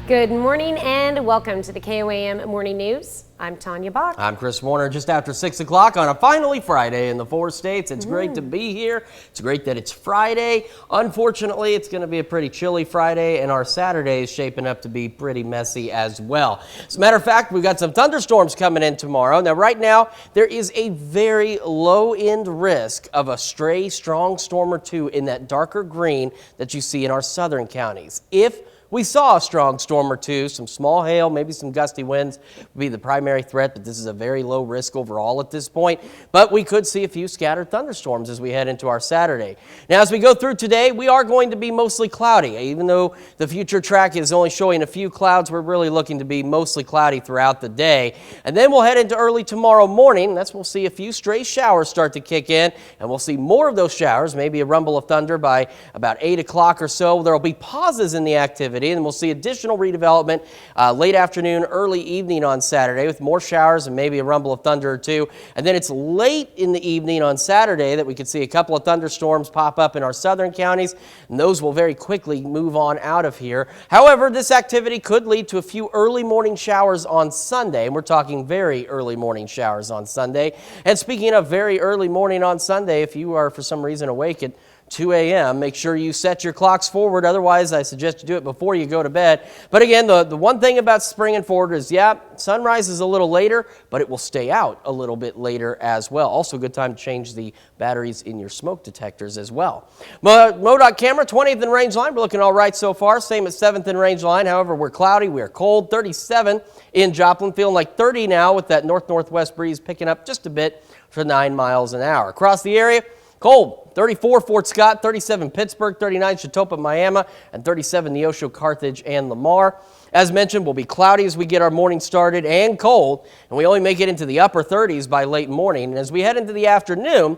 Good morning and welcome to the KOAM Morning News. I'm Tanya Bach. I'm Chris Warner. Just after 6 o'clock on a finally Friday in the 4 states. It's great to be here. It's great that it's Friday. Unfortunately, it's going to be a pretty chilly Friday, and our Saturday is shaping up to be pretty messy as well. As a matter of fact, we've got some thunderstorms coming in tomorrow. Now, right now, there is a very low-end risk of a stray strong storm or two in that darker green that you see in our southern counties. If we saw a strong storm or two, some small hail, maybe some gusty winds would be the primary threat, but this is a very low risk overall at this point. But we could see a few scattered thunderstorms as we head into our Saturday. Now, as we go through today, we are going to be mostly cloudy. Even though the future track is only showing a few clouds, we're really looking to be mostly cloudy throughout the day. And then we'll head into early tomorrow morning. That's when we'll see a few stray showers start to kick in, and we'll see more of those showers, maybe a rumble of thunder by about 8 o'clock or so. There will be pauses in the activity, and we'll see additional redevelopment late afternoon, early evening on Saturday with more showers and maybe a rumble of thunder or two. And then it's late in the evening on Saturday that we could see a couple of thunderstorms pop up in our southern counties, and those will very quickly move on out of here. However, this activity could lead to a few early morning showers on Sunday, and we're talking very early morning showers on Sunday. And speaking of very early morning on Sunday, if you are for some reason awake at 2 a.m. Make sure you set your clocks forward. Otherwise, I suggest you do it before you go to bed. But again, the one thing about springing forward is, yeah, sunrise is a little later, but it will stay out a little bit later as well. Also, a good time to change the batteries in your smoke detectors as well. MoDOT camera, 20th in range line. We're looking all right so far. Same at 7th in range line. However, we're cloudy. We're cold. 37 in Joplin. Feeling like 30 now with that north-northwest breeze picking up just a bit for 9 miles an hour. Across the area, cold. 34 Fort Scott, 37 Pittsburgh, 39 Chautauqua, Miami, and 37 Neosho, Carthage, and Lamar. As mentioned, we'll be cloudy as we get our morning started and cold, and we only make it into the upper 30s by late morning. And as we head into the afternoon,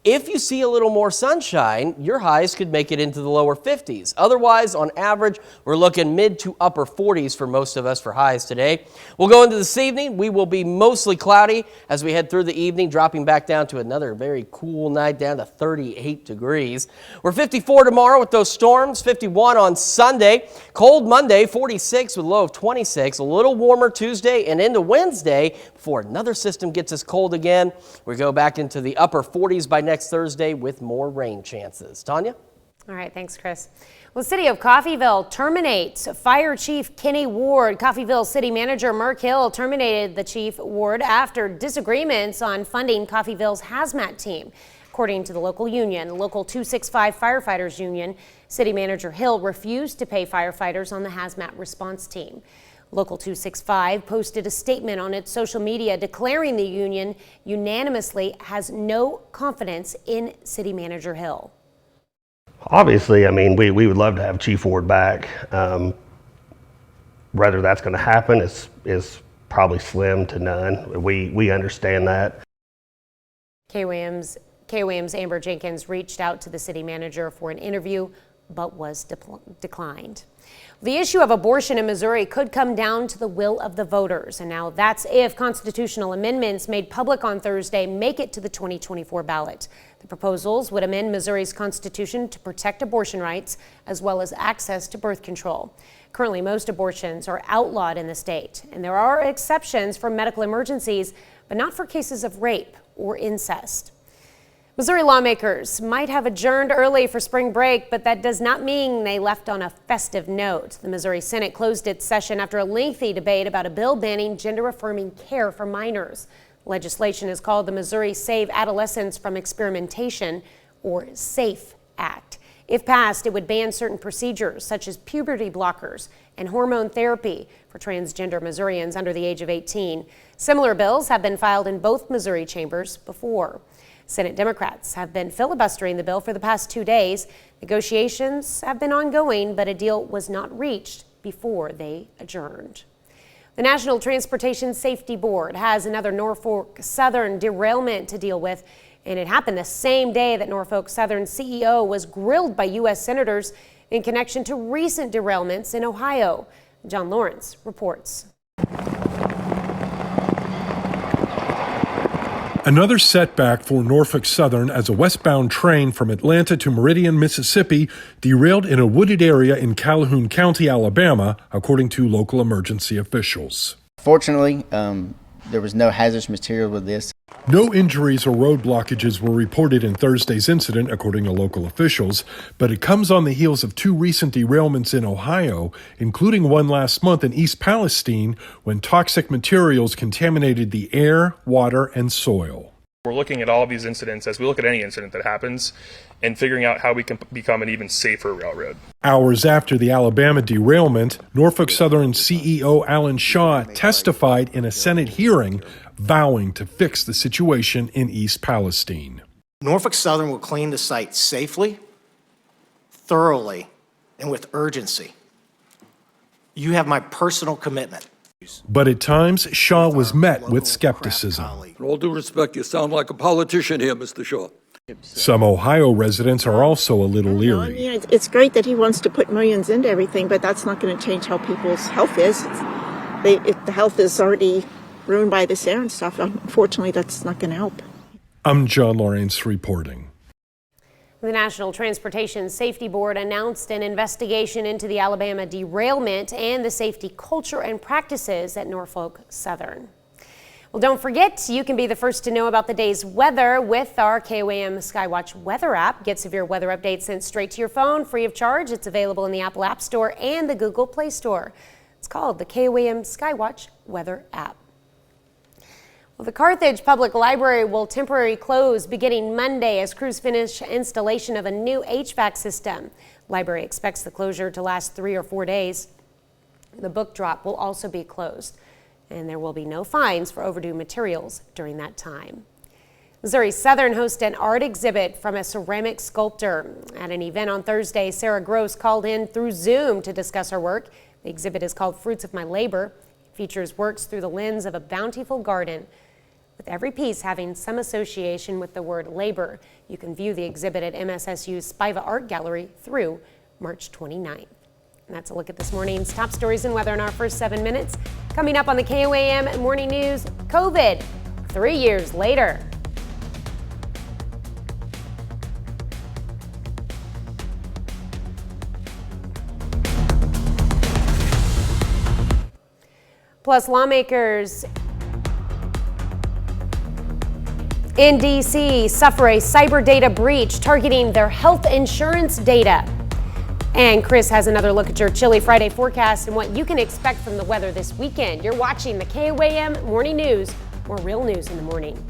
if you see a little more sunshine, your highs could make it into the lower 50s. Otherwise, on average, we're looking mid to upper 40s for most of us for highs today. We'll go into this evening. We will be mostly cloudy as we head through the evening, dropping back down to another very cool night down to 38 degrees. We're 54 tomorrow with those storms, 51 on Sunday. Cold Monday, 46 with a low of 26. A little warmer Tuesday and into Wednesday before another system gets us cold again. We go back into the upper 40s by next Thursday with more rain chances. Tanya? All right, thanks, Chris. Well, the city of Coffeyville terminates Fire Chief Kenny Ward. Coffeyville City Manager Merk Hill terminated the Chief Ward after disagreements on funding Coffeyville's hazmat team. According to the local union, Local 265 Firefighters Union, City Manager Hill refused to pay firefighters on the hazmat response team. Local 265 posted a statement on its social media declaring the union unanimously has no confidence in City Manager Hill. Obviously, I mean, we would love to have Chief Ward back. Whether that's going to happen is probably slim to none. We understand that. KOAM's Amber Jenkins reached out to the city manager for an interview, but was declined. The issue of abortion in Missouri could come down to the will of the voters, and now that's if constitutional amendments made public on Thursday make it to the 2024 ballot. The proposals would amend Missouri's constitution to protect abortion rights as well as access to birth control. Currently, most abortions are outlawed in the state, and there are exceptions for medical emergencies, but not for cases of rape or incest. Missouri lawmakers might have adjourned early for spring break, but that does not mean they left on a festive note. The Missouri Senate closed its session after a lengthy debate about a bill banning gender-affirming care for minors. Legislation is called the Missouri Save Adolescents from Experimentation, or SAFE Act. If passed, it would ban certain procedures such as puberty blockers and hormone therapy for transgender Missourians under the age of 18. Similar bills have been filed in both Missouri chambers before. Senate Democrats have been filibustering the bill for the past 2 days. Negotiations have been ongoing, but a deal was not reached before they adjourned. The National Transportation Safety Board has another Norfolk Southern derailment to deal with, and it happened the same day that Norfolk Southern CEO was grilled by U.S. senators in connection to recent derailments in Ohio. John Lawrence reports. Another setback for Norfolk Southern as a westbound train from Atlanta to Meridian, Mississippi, derailed in a wooded area in Calhoun County, Alabama, according to local emergency officials. Fortunately, there was no hazardous material with this. No injuries or road blockages were reported in Thursday's incident, according to local officials, but it comes on the heels of 2 recent derailments in Ohio, including one last month in East Palestine when toxic materials contaminated the air, water, and soil. We're looking at all of these incidents as we look at any incident that happens and figuring out how we can become an even safer railroad. Hours after the Alabama derailment, Norfolk Southern CEO Alan Shaw testified in a Senate hearing vowing to fix the situation in East Palestine. Norfolk Southern will clean the site safely, thoroughly, and with urgency. You have my personal commitment. But at times, Shaw was met with skepticism. In all due respect, you sound like a politician here, Mr. Shaw. Some Ohio residents are also a little leery. It's great that he wants to put millions into everything, but that's not going to change how people's health is. If the health is already ruined by this air and stuff, unfortunately, that's not going to help. I'm John Lawrence reporting. The National Transportation Safety Board announced an investigation into the Alabama derailment and the safety culture and practices at Norfolk Southern. Well, don't forget, you can be the first to know about the day's weather with our KOAM Skywatch weather app. Get severe weather updates sent straight to your phone free of charge. It's available in the Apple App Store and the Google Play Store. It's called the KOAM Skywatch weather app. Well, the Carthage Public Library will temporarily close beginning Monday as crews finish installation of a new HVAC system. The library expects the closure to last 3 or 4 days. The book drop will also be closed, and there will be no fines for overdue materials during that time. Missouri Southern hosted an art exhibit from a ceramic sculptor. At an event on Thursday, Sarah Gross called in through Zoom to discuss her work. The exhibit is called Fruits of My Labor. It features works through the lens of a bountiful garden, with every piece having some association with the word labor. You can view the exhibit at MSSU's Spiva Art Gallery through March 29th. And that's a look at this morning's top stories and weather in our first 7 minutes. Coming up on the KOAM Morning News, COVID, 3 years later. Plus, lawmakers in D.C. suffer a cyber data breach targeting their health insurance data. And Chris has another look at your chilly Friday forecast and what you can expect from the weather this weekend. You're watching the KOAM Morning News, more real news in the morning.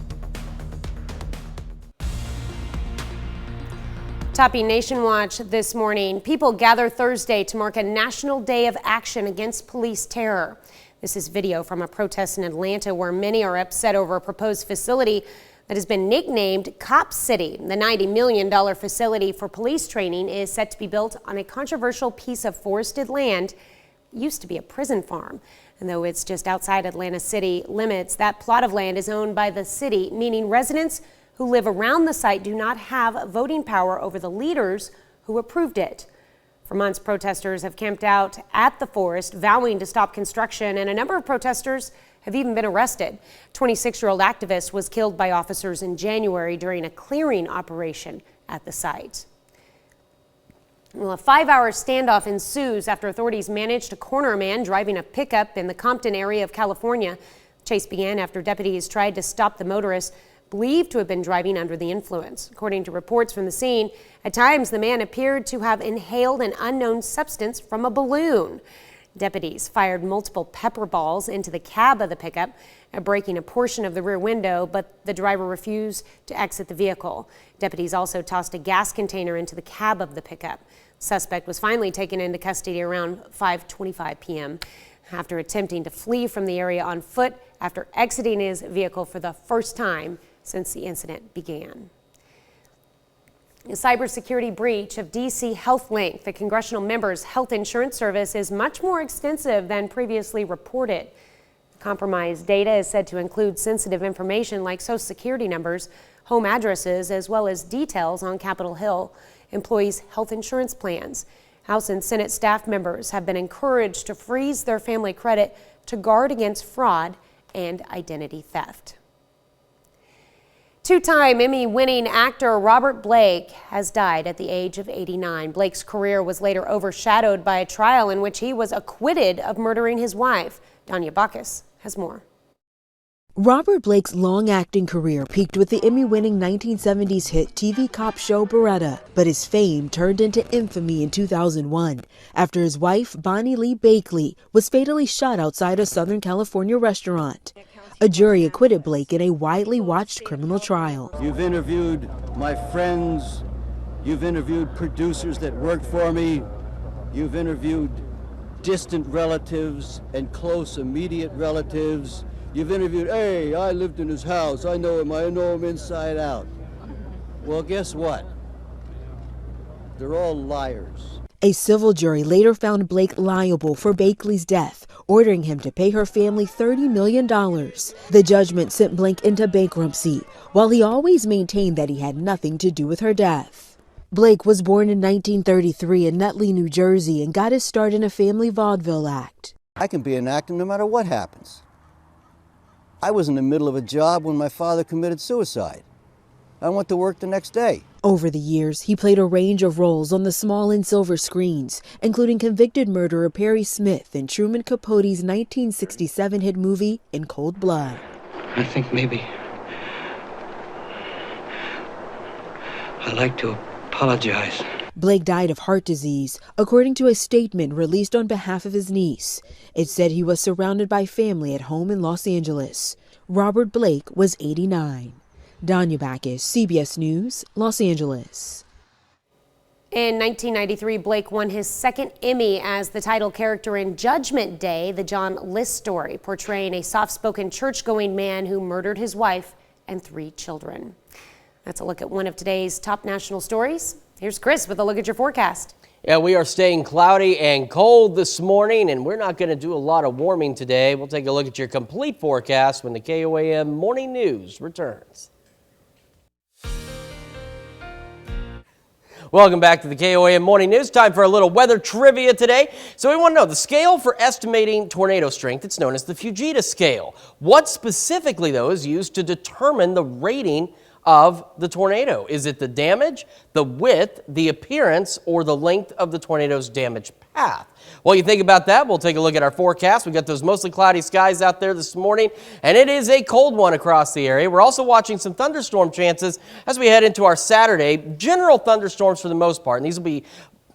Topping Nation Watch this morning, people gather Thursday to mark a national day of action against police terror. This is video from a protest in Atlanta where many are upset over a proposed facility that has been nicknamed Cop City. The $90 million facility for police training is set to be built on a controversial piece of forested land. It used to be a prison farm. And though it's just outside Atlanta city limits, that plot of land is owned by the city, meaning residents who live around the site do not have voting power over the leaders who approved it. For months, protesters have camped out at the forest, vowing to stop construction, and a number of protesters have even been arrested. 26-year-old activist was killed by officers in January during a clearing operation at the site. Well, a 5-hour standoff ensues after authorities managed to corner a man driving a pickup in the Compton area of California. The chase began after deputies tried to stop the motorist, believed to have been driving under the influence. According to reports from the scene, at times the man appeared to have inhaled an unknown substance from a balloon. Deputies fired multiple pepper balls into the cab of the pickup, breaking a portion of the rear window, but the driver refused to exit the vehicle. Deputies also tossed a gas container into the cab of the pickup. The suspect was finally taken into custody around 5:25 p.m. after attempting to flee from the area on foot after exiting his vehicle for the first time since the incident began. A cybersecurity breach of DC HealthLink, the congressional member's health insurance service, is much more extensive than previously reported. Compromised data is said to include sensitive information like social security numbers, home addresses, as well as details on Capitol Hill employees' health insurance plans. House and Senate staff members have been encouraged to freeze their family credit to guard against fraud and identity theft. Two-time Emmy-winning actor Robert Blake has died at the age of 89. Blake's career was later overshadowed by a trial in which he was acquitted of murdering his wife. Danya Bacchus has more. Robert Blake's long acting career peaked with the Emmy-winning 1970s hit TV cop show Beretta, but his fame turned into infamy in 2001 after his wife, Bonnie Lee Bakley, was fatally shot outside a Southern California restaurant. A jury acquitted Blake in a widely watched criminal trial. You've interviewed my friends, you've interviewed producers that worked for me, you've interviewed distant relatives and close immediate relatives. You've interviewed, hey, I lived in his house, I know him inside out. Well, guess what? They're all liars. A civil jury later found Blake liable for Bakley's death, ordering him to pay her family $30 million. The judgment sent Blake into bankruptcy, while he always maintained that he had nothing to do with her death. Blake was born in 1933 in Nutley, New Jersey, and got his start in a family vaudeville act. I can be an actor no matter what happens. I was in the middle of a job when my father committed suicide. I went to work the next day. Over the years, he played a range of roles on the small and silver screens, including convicted murderer Perry Smith in Truman Capote's 1967 hit movie In Cold Blood. I think maybe I'd like to apologize. Blake died of heart disease, according to a statement released on behalf of his niece. It said he was surrounded by family at home in Los Angeles. Robert Blake was 89. Danya Bacchus, CBS News, Los Angeles. In 1993, Blake won his second Emmy as the title character in Judgment Day, the John List story, portraying a soft-spoken church-going man who murdered his wife and 3 children. That's a look at one of today's top national stories. Here's Chris with a look at your forecast. Yeah, we are staying cloudy and cold this morning, and we're not going to do a lot of warming today. We'll take a look at your complete forecast when the KOAM Morning News returns. Welcome back to the KOAM Morning News. Time for a little weather trivia today. So we want to know the scale for estimating tornado strength. It's known as the Fujita scale. What specifically, though, is used to determine the rating of the tornado? Is it the damage, the width, the appearance, or the length of the tornado's damage path? While you think about that, we'll take a look at our forecast. We've got those mostly cloudy skies out there this morning, and it is a cold one across the area. We're also watching some thunderstorm chances as we head into our Saturday. General thunderstorms for the most part, and these will be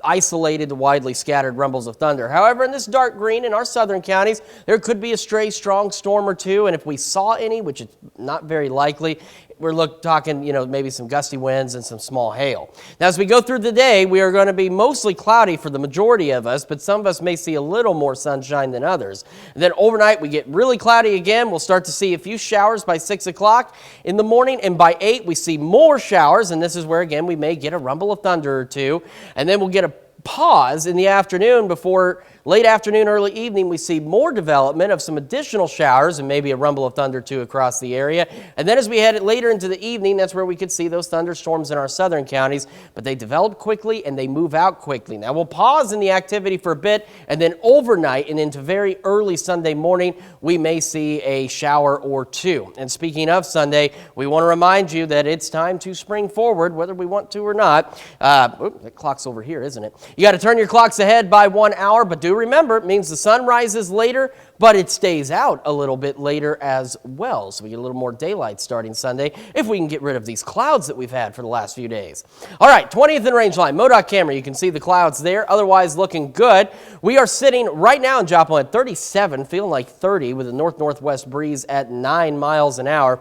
isolated to widely scattered rumbles of thunder. However, in this dark green in our southern counties, there could be a stray strong storm or two, and if we saw any, which is not very likely, we're talking, maybe some gusty winds and some small hail. Now, as we go through the day, we are going to be mostly cloudy for the majority of us, but some of us may see a little more sunshine than others. And then overnight, we get really cloudy again. We'll start to see a few showers by 6 o'clock in the morning, and by 8, we see more showers, and this is where, again, we may get a rumble of thunder or two, and then we'll get a pause in the afternoon. Before late afternoon, early evening, we see more development of some additional showers and maybe a rumble of thunder too across the area. And then as we head later into the evening, that's where we could see those thunderstorms in our southern counties, but they develop quickly and they move out quickly. Now we'll pause in the activity for a bit, and then overnight and into very early Sunday morning, we may see a shower or two. And speaking of Sunday, we want to remind you that it's time to spring forward, whether we want to or not. That clock's over here, isn't it? You got to turn your clocks ahead by 1 hour, but do remember, it means the sun rises later, but it stays out a little bit later as well. So we get a little more daylight starting Sunday if we can get rid of these clouds that we've had for the last few days. All right, 20th and range line, MoDOT camera. You can see the clouds there, otherwise looking good. We are sitting right now in Joplin at 37, feeling like 30 with a north-northwest breeze at 9 miles an hour.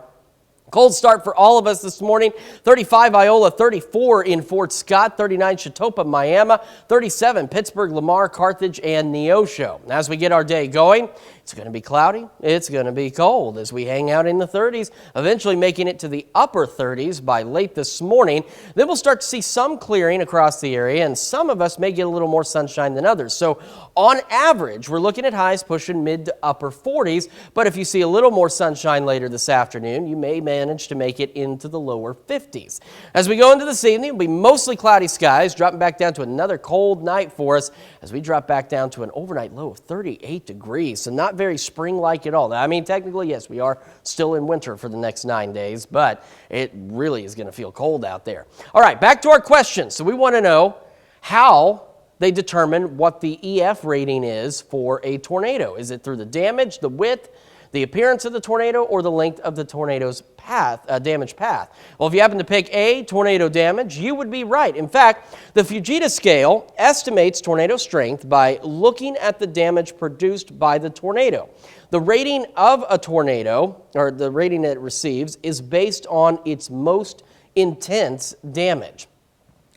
Cold start for all of us this morning. 35 Iola, 34 in Fort Scott, 39 Chetopa, Miami, 37 Pittsburgh, Lamar, Carthage, and Neosho. As we get our day going, it's going to be cloudy. It's going to be cold as we hang out in the 30s, eventually making it to the upper 30s by late this morning. Then we'll start to see some clearing across the area, and some of us may get a little more sunshine than others. So on average, we're looking at highs pushing mid to upper 40s, but if you see a little more sunshine later this afternoon, you may manage to make it into the lower 50s. As we go into this evening, it'll be mostly cloudy skies, dropping back down to another cold night for us as we drop back down to an overnight low of 38 degrees. So not very spring-like at all. I mean, technically, yes, we are still in winter for the next 9 days, but it really is going to feel cold out there. All right, back to our questions. So we want to know how they determine what the EF rating is for a tornado. Is it through the damage, the width, the appearance of the tornado, or the length of the tornado's path, damage path? Well, if you happen to pick A, tornado damage, you would be right. In fact, the Fujita scale estimates tornado strength by looking at the damage produced by the tornado. The rating of a tornado, or the rating that it receives, is based on its most intense damage.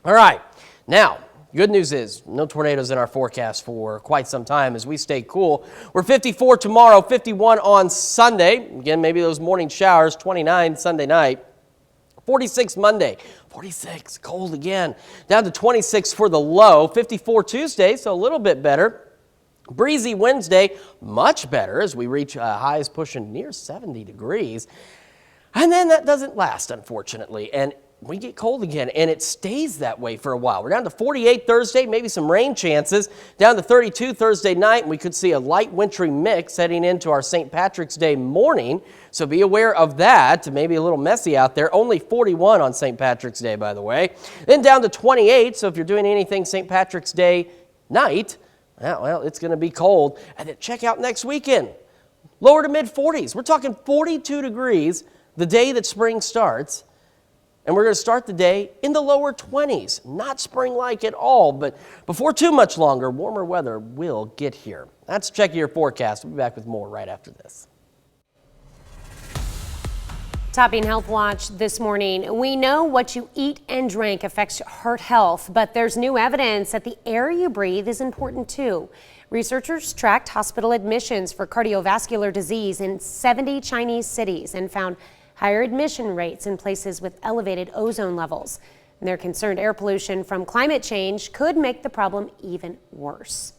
All right, now, good news is no tornadoes in our forecast for quite some time as we stay cool. We're 54 tomorrow, 51 on Sunday. Again, maybe those morning showers, 29 Sunday night. 46 Monday, 46, cold again. Down to 26 for the low. 54 Tuesday, so a little bit better. Breezy Wednesday, much better as we reach highs pushing near 70 degrees. And then that doesn't last, unfortunately. And we get cold again, and it stays that way for a while. We're down to 48 Thursday, maybe some rain chances. Down to 32 Thursday night, and we could see a light wintry mix heading into our St. Patrick's Day morning. So be aware of that. Maybe a little messy out there. Only 41 on St. Patrick's Day, by the way. Then down to 28, so if you're doing anything St. Patrick's Day night, well, it's going to be cold. And then check out next weekend. Lower to mid-40s. We're talking 42 degrees the day that spring starts. And we're going to start the day in the lower 20s. Not spring-like at all, but before too much longer, warmer weather will get here. That's Check Your Forecast. We'll be back with more right after this. Topping Health Watch this morning. We know what you eat and drink affects heart health, but there's new evidence that the air you breathe is important too. Researchers tracked hospital admissions for cardiovascular disease in 70 Chinese cities and found higher admission rates in places with elevated ozone levels. And they're concerned air pollution from climate change could make the problem even worse.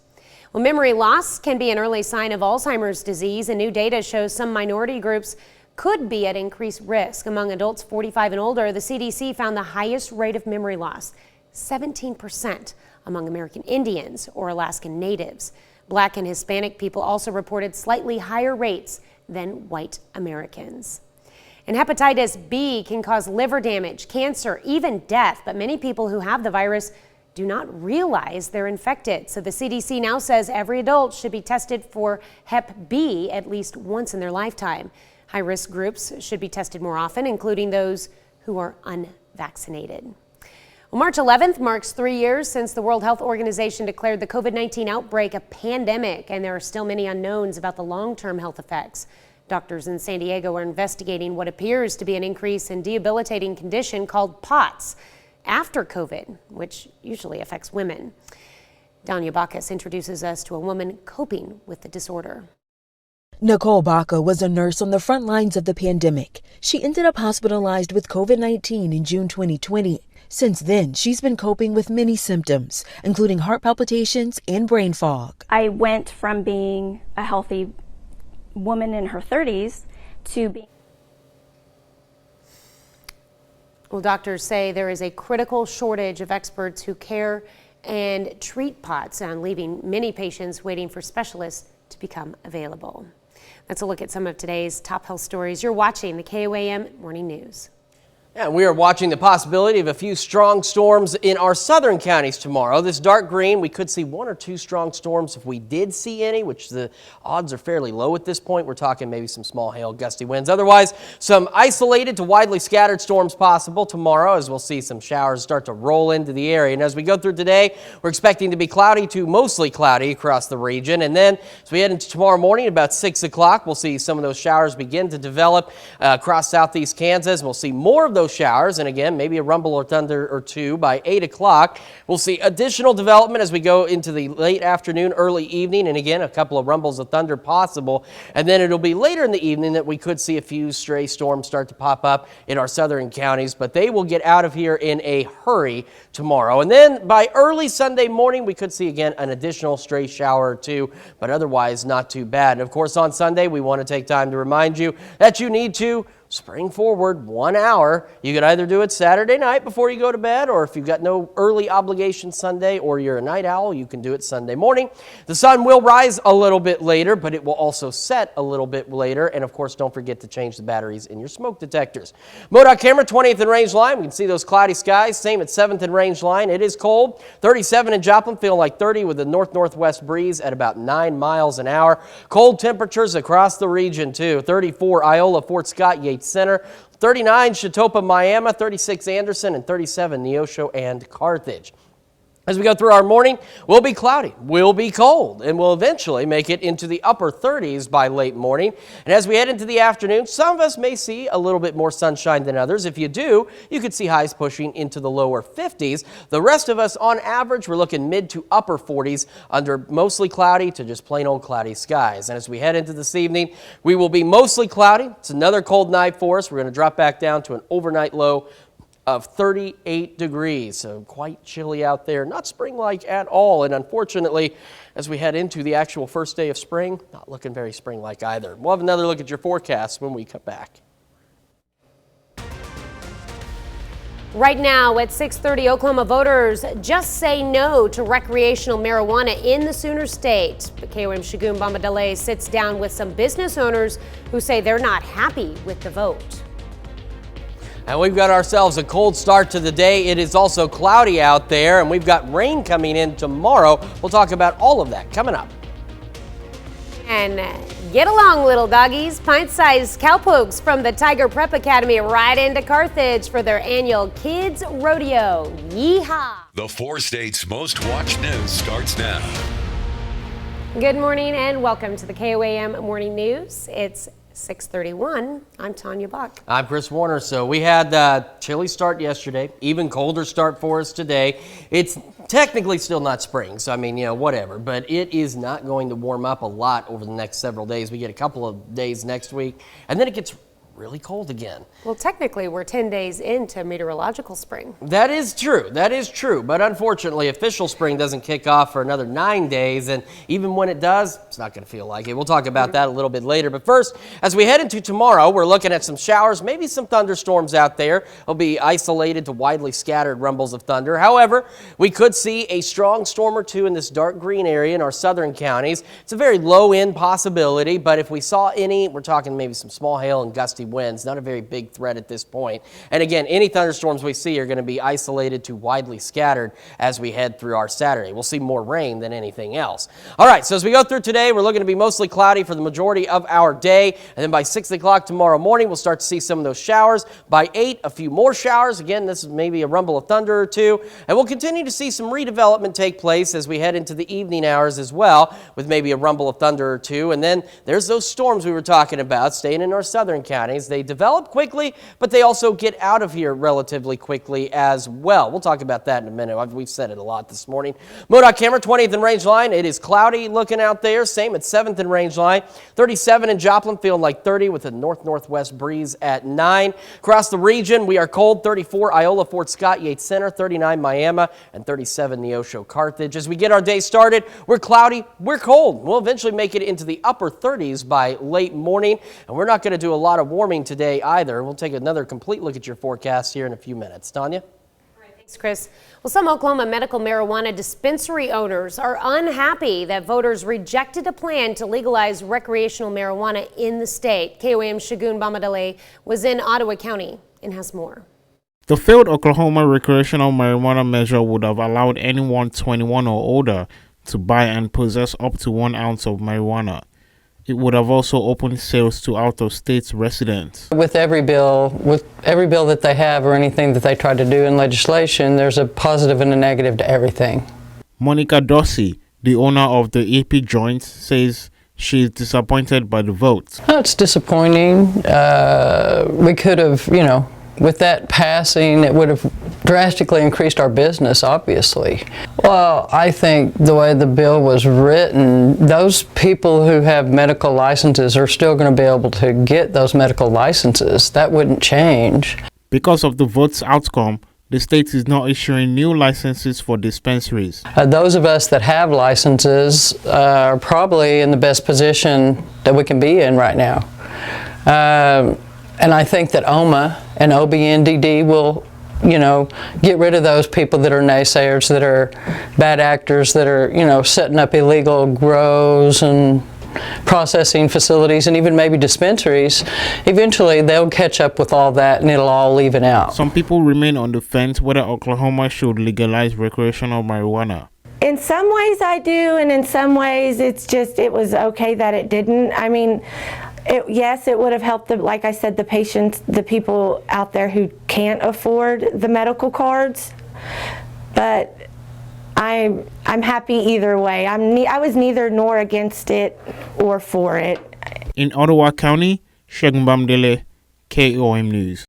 Well, memory loss can be an early sign of Alzheimer's disease, and new data shows some minority groups could be at increased risk. Among adults 45 and older, the CDC found the highest rate of memory loss, 17% among American Indians or Alaskan Natives. Black and Hispanic people also reported slightly higher rates than white Americans. And hepatitis B can cause liver damage, cancer, even death, but many people who have the virus do not realize they're infected. So the CDC now says every adult should be tested for Hep B at least once in their lifetime. High-risk groups should be tested more often, including those who are unvaccinated. Well, March 11th marks 3 years since the World Health Organization declared the COVID-19 outbreak a pandemic, and there are still many unknowns about the long-term health effects. Doctors in San Diego are investigating what appears to be an increase in debilitating condition called POTS after COVID, which usually affects women. Danya Bacchus introduces us to a woman coping with the disorder. Nicole Baca was a nurse on the front lines of the pandemic. She ended up hospitalized with COVID-19 in June 2020. Since then, she's been coping with many symptoms, including heart palpitations and brain fog. I went from being a healthy woman in her 30s to being... Well, doctors say there is a critical shortage of experts who care and treat POTS, and leaving many patients waiting for specialists to become available. That's a look at some of today's top health stories. You're watching the KOAM Morning News. And we are watching the possibility of a few strong storms in our southern counties tomorrow. This dark green, we could see 1 or 2 strong storms if we did see any, which the odds are fairly low at this point. We're talking maybe some small hail, gusty winds. Otherwise, some isolated to widely scattered storms possible tomorrow, as we'll see some showers start to roll into the area. And as we go through today, we're expecting to be cloudy to mostly cloudy across the region. And then as we head into tomorrow morning, about 6 o'clock, we'll see some of those showers begin to develop across southeast Kansas. We'll see more of those showers, and again, maybe a rumble or thunder or two by 8 o'clock. We'll see additional development as we go into the late afternoon, early evening, and again, a couple of rumbles of thunder possible. And then it'll be later in the evening that we could see a few stray storms start to pop up in our southern counties, but they will get out of here in a hurry tomorrow. And then by early Sunday morning, we could see again an additional stray shower or two, but otherwise not too bad. And of course, on Sunday, we want to take time to remind you that you need to spring forward 1 hour. You could either do it Saturday night before you go to bed, or if you've got no early obligation Sunday or you're a night owl, you can do it Sunday morning. The sun will rise a little bit later, but it will also set a little bit later. And of course, don't forget to change the batteries in your smoke detectors. MoDOT camera, 20th and Range Line. We can see those cloudy skies. Same at 7th and Range Line. It is cold. 37 in Joplin, feeling like 30 with a north-northwest breeze at about 9 miles an hour. Cold temperatures across the region too. 34 Iola, Fort Scott, Yates Center, 39 Chetopa, Miami, 36 Anderson, and 37 Neosho and Carthage. As we go through our morning, we'll be cloudy, we'll be cold, and we'll eventually make it into the upper 30s by late morning. And as we head into the afternoon, some of us may see a little bit more sunshine than others. If you do, you could see highs pushing into the lower 50s. The rest of us, on average, we're looking mid to upper 40s under mostly cloudy to just plain old cloudy skies. And as we head into this evening, we will be mostly cloudy. It's another cold night for us. We're going to drop back down to an overnight low of 38 degrees, so quite chilly out there, not spring-like at all. And unfortunately, as we head into the actual first day of spring, not looking very spring-like either. We'll have another look at your forecast when we come back. Right now at 6:30, Oklahoma voters just say no to recreational marijuana in the Sooner State. But KOAM Shagun Bombadele sits down with some business owners who say they're not happy with the vote. And we've got ourselves a cold start to the day. It is also cloudy out there, and we've got rain coming in tomorrow. We'll talk about all of that coming up. And get along, little doggies. Pint-sized cowpokes from the Tiger Prep Academy right into Carthage for their annual Kids Rodeo. Yeehaw! The 4 states' most watched news starts now. Good morning and welcome to the KOAM Morning News. It's 6:31. I'm Tanya Buck. I'm Chris Warner. So we had a chilly start yesterday, even colder start for us today. It's technically still not spring, so I mean, whatever, but it is not going to warm up a lot over the next several days. We get a couple of days next week, and then it gets really cold again. Well, technically, we're 10 days into meteorological spring. That is true. That is true. But unfortunately, official spring doesn't kick off for another 9 days. And even when it does, it's not going to feel like it. We'll talk about that a little bit later. But first, as we head into tomorrow, we're looking at some showers, maybe some thunderstorms out there. It'll be isolated to widely scattered rumbles of thunder. However, we could see a strong storm or two in this dark green area in our southern counties. It's a very low end possibility, but if we saw any, we're talking maybe some small hail and gusty winds, not a very big threat threat at this point. And again, any thunderstorms we see are going to be isolated to widely scattered as we head through our Saturday. We'll see more rain than anything else. All right, so as we go through today, we're looking to be mostly cloudy for the majority of our day. And then by 6 o'clock tomorrow morning, we'll start to see some of those showers. By 8, a few more showers. Again, this is maybe a rumble of thunder or two. And we'll continue to see some redevelopment take place as we head into the evening hours as well, with maybe a rumble of thunder or two. And then there's those storms we were talking about staying in our southern counties. They develop quickly, but they also get out of here relatively quickly as well. We'll talk about that in a minute. We've said it a lot this morning. MoDOT camera, 20th and Range Line. It is cloudy looking out there. Same at 7th and Range Line. 37 in Joplin, feeling like 30 with a north-northwest breeze at 9. Across the region, we are cold. 34 Iola, Fort Scott, Yates Center. 39 Miami, and 37 Neosho, Carthage. As we get our day started, we're cloudy, we're cold. We'll eventually make it into the upper 30s by late morning, and we're not going to do a lot of warming today either. We'll take another complete look at your forecast here in a few minutes. Tanya? Thanks, Chris. Well, some Oklahoma medical marijuana dispensary owners are unhappy that voters rejected a plan to legalize recreational marijuana in the state. KOAM Shagun Bamadale was in Ottawa County and has more. The failed Oklahoma recreational marijuana measure would have allowed anyone 21 or older to buy and possess up to 1 ounce of marijuana. It would have also opened sales to out-of-state residents. With every bill that they have or anything that they try to do in legislation, there's a positive and a negative to everything. Monica Dorsey, the owner of the AP Joint, says she is disappointed by the vote. Oh, it's disappointing. We could have, with that passing, it would have drastically increased our business, obviously. Well, I think the way the bill was written, those people who have medical licenses are still going to be able to get those medical licenses. That wouldn't change. Because of the vote's outcome, the state is not issuing new licenses for dispensaries. Those of us that have licenses are probably in the best position that we can be in right now. And I think that OMA and OBNDD will, get rid of those people that are naysayers, that are bad actors, that are, setting up illegal grows and processing facilities and even maybe dispensaries. Eventually, they'll catch up with all that and it'll all even out. Some people remain on the fence whether Oklahoma should legalize recreational marijuana. In some ways I do, and in some ways it was okay that it didn't. I mean, yes, it would have helped, like I said, the patients, the people out there who can't afford the medical cards. But I'm happy either way. I was neither nor against it or for it. In Ottawa County, Shagun Bamadale, KOAM News.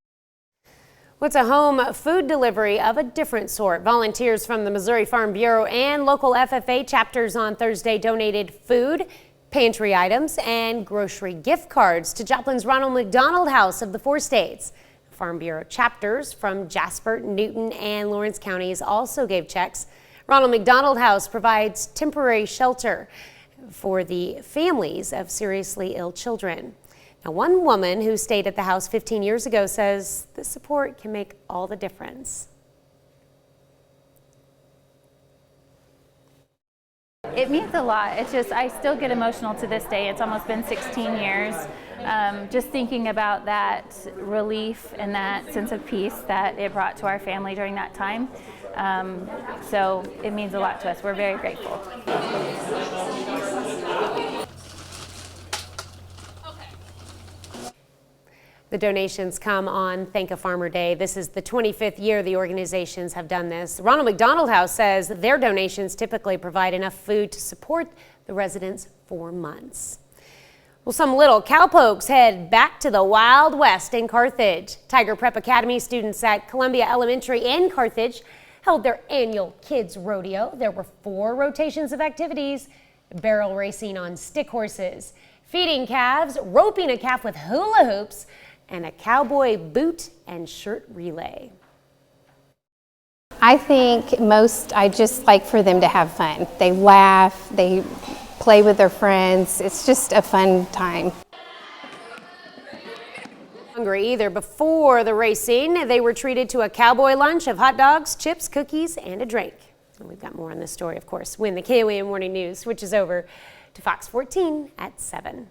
What's a home food delivery of a different sort? Volunteers from the Missouri Farm Bureau and local FFA chapters on Thursday donated food, pantry items, and grocery gift cards to Joplin's Ronald McDonald House of the 4 states. Farm Bureau chapters from Jasper, Newton, and Lawrence counties also gave checks. Ronald McDonald House provides temporary shelter for the families of seriously ill children. Now, one woman who stayed at the house 15 years ago says this support can make all the difference. It means a lot. It's just, I still get emotional to this day. It's almost been 16 years. Just thinking about that relief and that sense of peace that it brought to our family during that time. So it means a lot to us. We're very grateful. The donations come on Thank a Farmer Day. This is the 25th year the organizations have done this. Ronald McDonald House says their donations typically provide enough food to support the residents for months. Well, some little cowpokes head back to the Wild West in Carthage. Tiger Prep Academy students at Columbia Elementary in Carthage held their annual Kids Rodeo. There were 4 rotations of activities: barrel racing on stick horses, feeding calves, roping a calf with hula hoops, and a cowboy boot and shirt relay. I think I just like for them to have fun. They laugh, they play with their friends. It's just a fun time. Hungry either. Before the racing, they were treated to a cowboy lunch of hot dogs, chips, cookies, and a drink. And we've got more on this story, of course, when the KOAM Morning News switches over to Fox 14 at 7.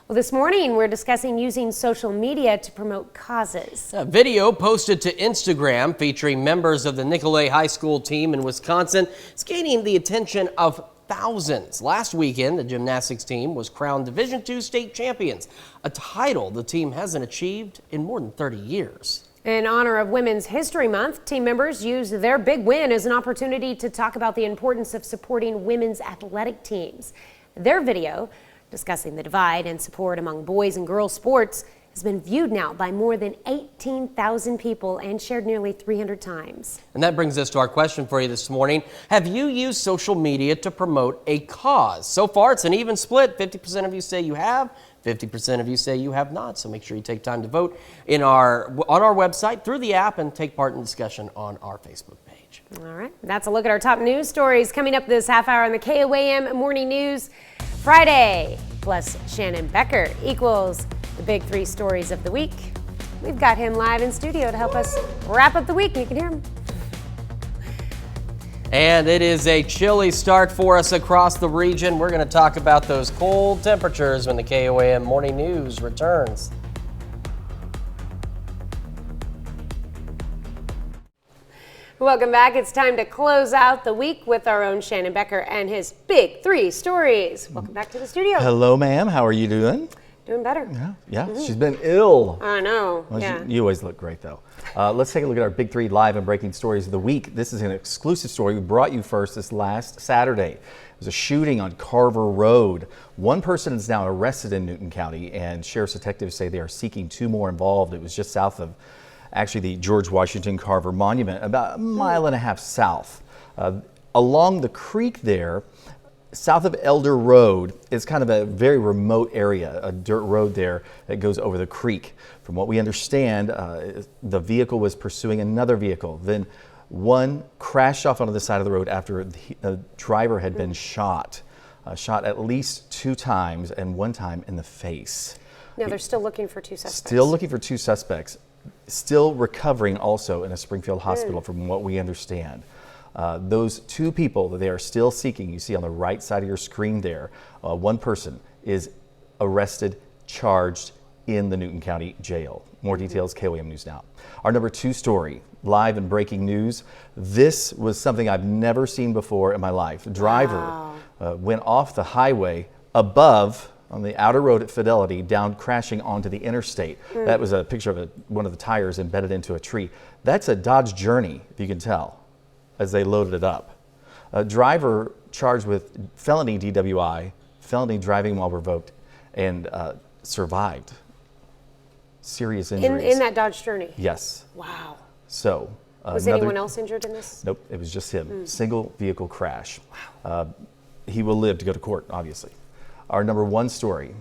Well, this morning we're discussing using social media to promote causes. A video posted to Instagram featuring members of the Nicolet High School team in Wisconsin is gaining the attention of thousands. Last weekend, the gymnastics team was crowned Division II state champions, a title the team hasn't achieved in more than 30 years. In honor of Women's History Month, team members used their big win as an opportunity to talk about the importance of supporting women's athletic teams. Their video, discussing the divide and support among boys and girls sports, has been viewed now by more than 18,000 people and shared nearly 300 times. And that brings us to our question for you this morning. Have you used social media to promote a cause? So far, it's an even split. 50% of you say you have, 50% of you say you have not. So make sure you take time to vote on our website, through the app, and take part in discussion on our Facebook page. All right, that's a look at our top news stories coming up this half hour on the KOAM Morning News. Friday plus Shannon Becker equals the big three stories of the week. We've got him live in studio to help us wrap up the week. You can hear him. And it is a chilly start for us across the region. We're going to talk about those cold temperatures when the KOAM Morning News returns. Welcome back. It's time to close out the week with our own Shannon Becker and his big three stories. Welcome back to the studio. Hello, ma'am. How are you doing? Doing better. Yeah. She's been ill. I know. Well, yeah. You always look great, though. Let's take a look at our big three live and breaking stories of the week. This is an exclusive story we brought you first this last Saturday. It was a shooting on Carver Road. One person is now arrested in Newton County, and sheriff's detectives say they are seeking two more involved. It was just south of actually the George Washington Carver Monument, about a mile and a half south. Along the creek there, south of Elder Road, is kind of a very remote area, a dirt road there that goes over the creek. From what we understand, the vehicle was pursuing another vehicle. Then one crashed off onto the side of the road after the driver had been shot at least 2 times and 1 time in the face. Now they're still looking for 2 suspects. Still looking for 2 suspects. Still recovering also in a Springfield hospital from what we understand. Those 2 people that they are still seeking, you see on the right side of your screen there, one person is arrested, charged in the Newton County Jail. More details, KOAM News Now. Our number 2 story, live and breaking news. This was something I've never seen before in my life. A driver went off the highway above on the outer road at Fidelity, down crashing onto the interstate. That was a picture of one of the tires embedded into a tree. That's a Dodge Journey, if you can tell, as they loaded it up. A driver charged with felony DWI, felony driving while revoked, and survived serious injuries. In that Dodge Journey? Yes. Wow. So. Was anyone else injured in this? Nope, it was just him. Single vehicle crash. Wow. He will live to go to court, obviously. Our number 1 story,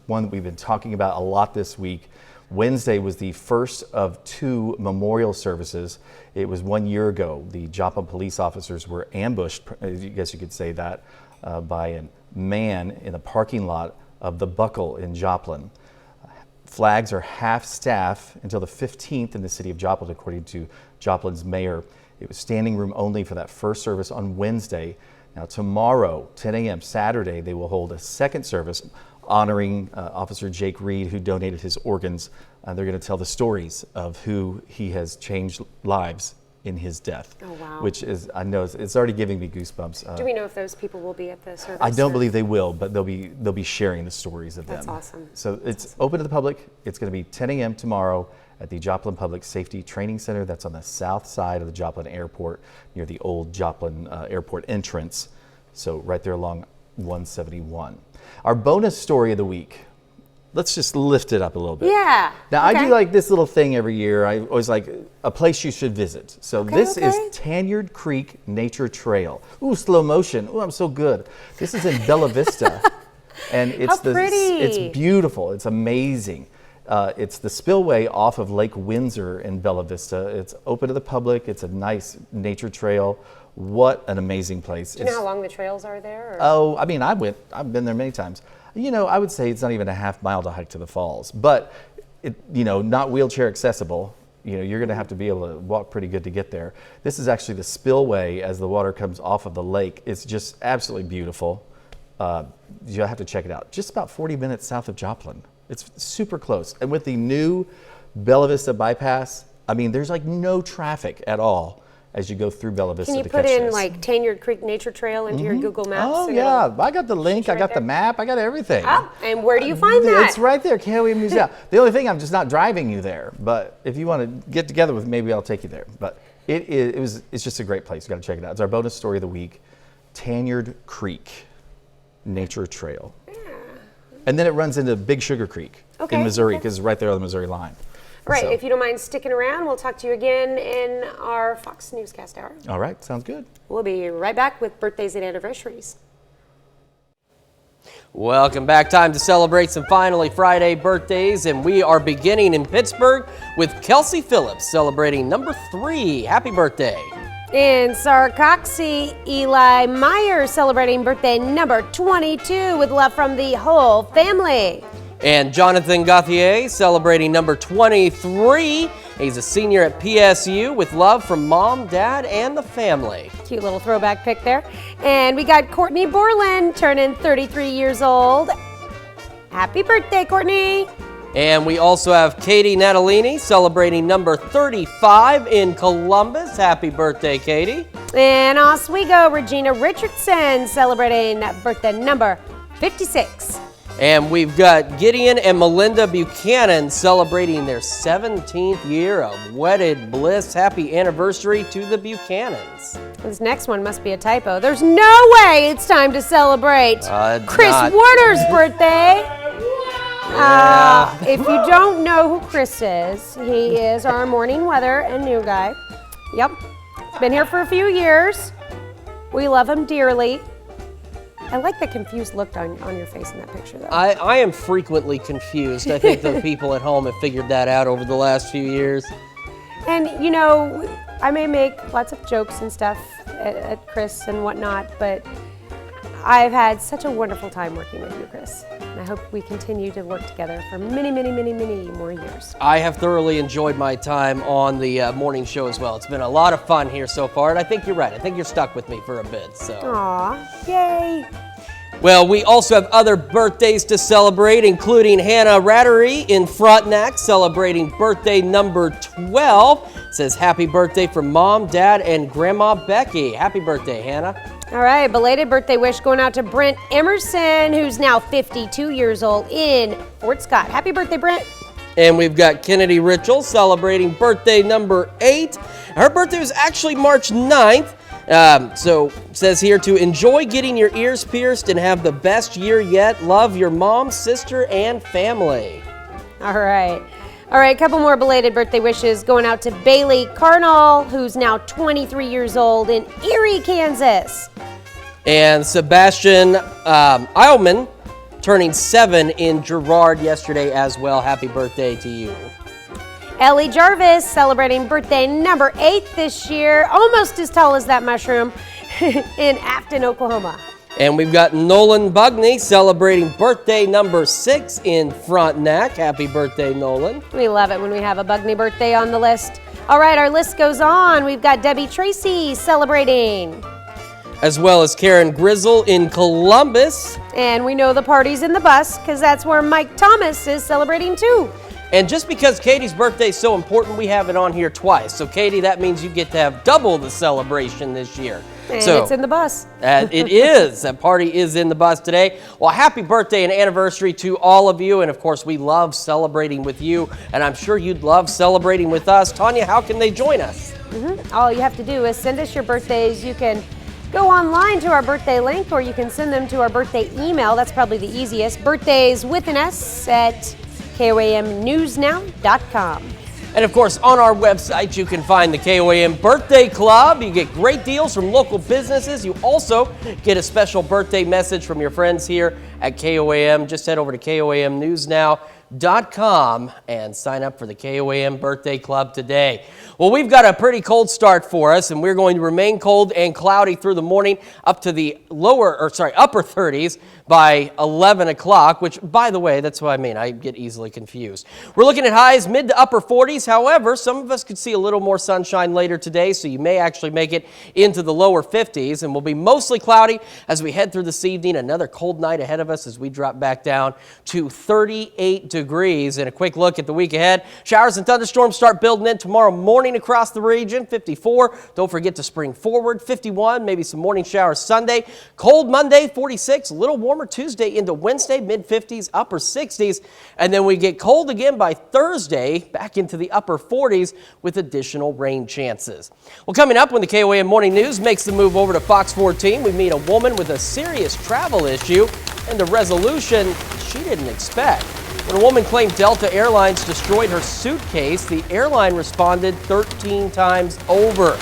one that we've been talking about a lot this week. Wednesday was the first of 2 memorial services. It was 1 year ago. The Joplin police officers were ambushed, I guess you could say that, by a man in the parking lot of the Buckle in Joplin. Flags are half staff until the 15th in the city of Joplin, according to Joplin's mayor. It was standing room only for that first service on Wednesday. Now tomorrow, 10 a.m. Saturday, they will hold a second service honoring Officer Jake Reed, who donated his organs. They're going to tell the stories of who he has changed lives in his death. Oh, wow. Which is, I know, it's already giving me goosebumps. Do we know if those people will be at the service? I don't believe they will, but they'll be sharing the stories of them. That's awesome. So it's open to the public. It's going to be 10 a.m. tomorrow at the Joplin Public Safety Training Center. That's on the south side of the Joplin Airport, near the old Joplin Airport entrance. So right there along 171. Our bonus story of the week. Let's just lift it up a little bit. Yeah. Now, I do like this little thing every year. I always like a place you should visit. So this is Tanyard Creek Nature Trail. Ooh, slow motion. Ooh, I'm so good. This is in Bella Vista. And it's it's beautiful. It's amazing. It's the spillway off of Lake Windsor in Bella Vista. It's open to the public. It's a nice nature trail. What an amazing place. Do you know how long the trails are there? Or? Oh, I mean, I've been there many times. You know, I would say it's not even a half mile to hike to the falls, but not wheelchair accessible. You know, you're going to have to be able to walk pretty good to get there. This is actually the spillway as the water comes off of the lake. It's just absolutely beautiful. You'll have to check it out. Just about 40 minutes south of Joplin. It's super close. And with the new Bella Vista bypass, I mean, there's like no traffic at all as you go through Bella Vista. Can you put in like Tanyard Creek Nature Trail into your Google Maps? Oh yeah, I got the link, I got the map, I got everything. Oh, and where do you find that? It's right there, KOAM Museum. The only thing, I'm just not driving you there. But if you want to get together with me, maybe I'll take you there. But it's just a great place. You got to check it out. It's our bonus story of the week, Tanyard Creek Nature Trail. And then it runs into Big Sugar Creek in Missouri, because it's right there on the Missouri line. Right, So- if you don't mind sticking around, we'll talk to you again in our Fox Newscast Hour. All right, sounds good. We'll be right back with birthdays and anniversaries. Welcome back. Time to celebrate some finally Friday birthdays, and we are beginning in Pittsburgh with Kelsey Phillips celebrating number 3. Happy birthday. In Sarcoxie, Eli Meyer celebrating birthday number 22 with love from the whole family. And Jonathan Gauthier celebrating number 23. He's a senior at PSU with love from mom, dad, and the family. Cute little throwback pic there. And we got Courtney Borland turning 33 years old. Happy birthday, Courtney. And we also have Katie Natalini celebrating number 35 in Columbus. Happy birthday, Katie. In Oswego, Regina Richardson celebrating birthday number 56. And we've got Gideon and Melinda Buchanan celebrating their 17th year of wedded bliss. Happy anniversary to the Buchanans. This next one must be a typo. There's no way it's time to celebrate Chris Warder's birthday. If you don't know who Chris is, he is our morning weather and new guy. Yep, been here for a few years. We love him dearly. I like the confused look on your face in that picture, though. I am frequently confused. I think the people at home have figured that out over the last few years. And, you know, I may make lots of jokes and stuff at Chris and whatnot, but I've had such a wonderful time working with you, Chris. And I hope we continue to work together for many, many, many, many more years. I have thoroughly enjoyed my time on the morning show as well. It's been a lot of fun here so far, and I think you're right. I think you're stuck with me for a bit. So. Aw, yay. Well, we also have other birthdays to celebrate, including Hannah Rattery in Frontenac celebrating birthday number 12. It says happy birthday from Mom, Dad, and Grandma Becky. Happy birthday, Hannah. All right, belated birthday wish going out to Brent Emerson, who's now 52 years old in Fort Scott. Happy birthday, Brent. And we've got Kennedy Richel celebrating birthday number 8. Her birthday was actually March 9th. So it says here to enjoy getting your ears pierced and have the best year yet. Love your mom, sister, and family. All right. All right, a couple more belated birthday wishes going out to Bailey Carnall, who's now 23 years old in Erie, Kansas. And Sebastian Eilman turning 7 in Girard yesterday as well. Happy birthday to you. Ellie Jarvis celebrating birthday number 8 this year, almost as tall as that mushroom, in Afton, Oklahoma. And we've got Nolan Bugney celebrating birthday number 6 in Frontenac. Happy birthday, Nolan. We love it when we have a Bugney birthday on the list. All right, our list goes on. We've got Debbie Tracy celebrating. As well as Karen Grizzle in Columbus. And we know the party's in the bus because that's where Mike Thomas is celebrating too. And just because Katie's birthday is so important, we have it on here twice. So, Katie, that means you get to have double the celebration this year. And it's in the bus. It is. That party is in the bus today. Well, happy birthday and anniversary to all of you. And, of course, we love celebrating with you. And I'm sure you'd love celebrating with us. Tanya, how can they join us? All you have to do is send us your birthdays. You can go online to our birthday link, or you can send them to our birthday email. That's probably the easiest. Birthdays with an S at KOAMnewsnow.com. And of course, on our website, you can find the KOAM Birthday Club. You get great deals from local businesses. You also get a special birthday message from your friends here at KOAM. Just head over to KOAMnewsnow.com and sign up for the KOAM Birthday Club today. Well, Well, we've got a pretty cold start for us, and we're going to remain cold and cloudy through the morning up to the upper 30s by 11 o'clock, which, by the way, that's what I mean. I get easily confused. We're looking at highs mid to upper 40s. However, some of us could see a little more sunshine later today, so you may actually make it into the lower 50s, and we'll be mostly cloudy as we head through this evening. Another cold night ahead of us as we drop back down to 38 degrees. And a quick look at the week ahead. Showers and thunderstorms start building in tomorrow morning across the region. 54. Don't forget to spring forward. 51. Maybe some morning showers Sunday. Cold Monday. 46. A little warmer Tuesday into Wednesday. Mid 50s, upper 60s. And then we get cold again by Thursday, back into the upper 40s with additional rain chances. Well, coming up when the KOAM Morning News makes the move over to Fox 14, we meet a woman with a serious travel issue and the resolution she didn't expect. When a woman claimed Delta Airlines destroyed her suitcase, the airline responded 13 times over.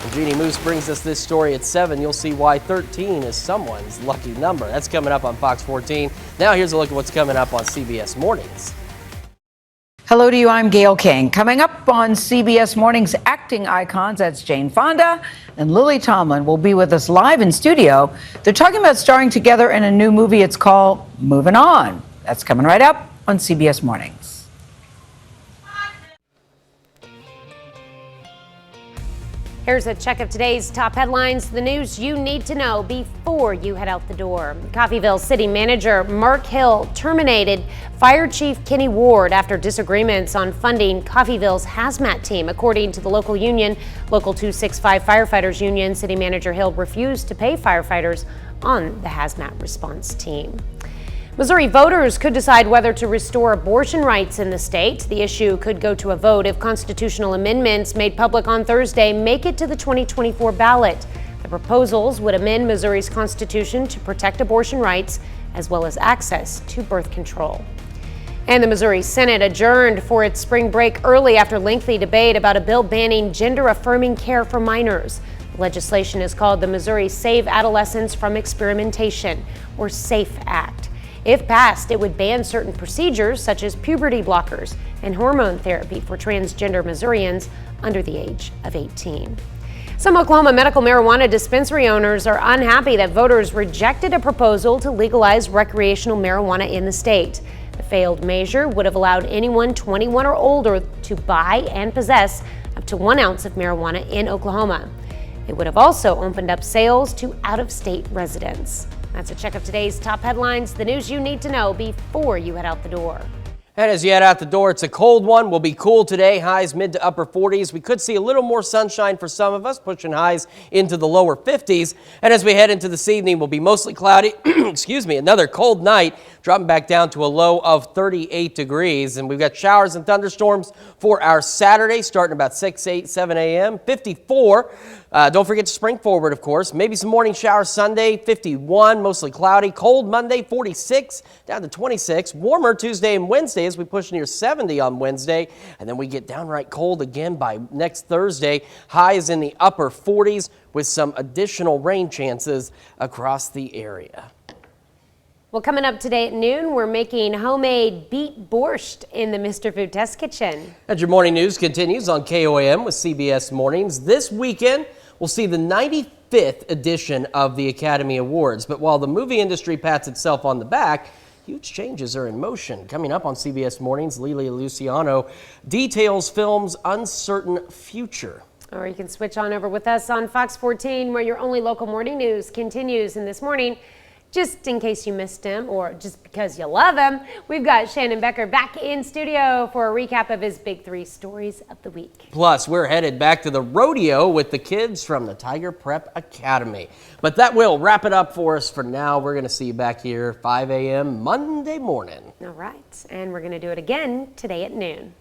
And Jeannie Moose brings us this story at 7. You'll see why 13 is someone's lucky number. That's coming up on Fox 14. Now here's a look at what's coming up on CBS Mornings. Hello to you, I'm Gail King. Coming up on CBS Mornings, acting icons, that's Jane Fonda and Lily Tomlin will be with us live in studio. They're talking about starring together in a new movie. It's called Moving On. That's coming right up on CBS Mornings. Here's a check of today's top headlines, the news you need to know before you head out the door. Coffeyville City Manager Mark Hill terminated Fire Chief Kenny Ward after disagreements on funding Coffeyville's hazmat team. According to the local union, Local 265 Firefighters Union, City Manager Hill refused to pay firefighters on the hazmat response team. Missouri voters could decide whether to restore abortion rights in the state. The issue could go to a vote if constitutional amendments made public on Thursday make it to the 2024 ballot. The proposals would amend Missouri's constitution to protect abortion rights as well as access to birth control. And the Missouri Senate adjourned for its spring break early after lengthy debate about a bill banning gender-affirming care for minors. The legislation is called the Missouri Save Adolescents from Experimentation, or SAFE Act. If passed, it would ban certain procedures such as puberty blockers and hormone therapy for transgender Missourians under the age of 18. Some Oklahoma medical marijuana dispensary owners are unhappy that voters rejected a proposal to legalize recreational marijuana in the state. The failed measure would have allowed anyone 21 or older to buy and possess up to 1 ounce of marijuana in Oklahoma. It would have also opened up sales to out-of-state residents. That's a check of today's top headlines, the news you need to know before you head out the door. And as you head out the door, it's a cold one. We'll be cool today, highs mid to upper 40s. We could see a little more sunshine for some of us, pushing highs into the lower 50s. And as we head into this evening, we'll be mostly cloudy. Excuse me, another cold night, dropping back down to a low of 38 degrees. And we've got showers and thunderstorms for our Saturday, starting about 6, 8, 7 a.m. 54. Don't forget to spring forward, of course. Maybe some morning showers Sunday, 51, mostly cloudy. Cold Monday, 46, down to 26. Warmer Tuesday and Wednesday as we push near 70 on Wednesday. And then we get downright cold again by next Thursday. Highs in the upper 40s with some additional rain chances across the area. Well, coming up today at noon, we're making homemade beet borscht in the Mr. Food Test Kitchen. And your morning news continues on KOAM with CBS Mornings. This weekend, we'll see the 95th edition of the Academy Awards. But while the movie industry pats itself on the back, huge changes are in motion. Coming up on CBS Mornings, Lilia Luciano details film's uncertain future. Or you can switch on over with us on Fox 14, where your only local morning news continues. And this morning, just in case you missed him or just because you love him, we've got Shannon Becker back in studio for a recap of his big 3 stories of the week. Plus, we're headed back to the rodeo with the kids from the Tiger Prep Academy. But that will wrap it up for us for now. We're going to see you back here 5 a.m. Monday morning. All right, and we're going to do it again today at noon.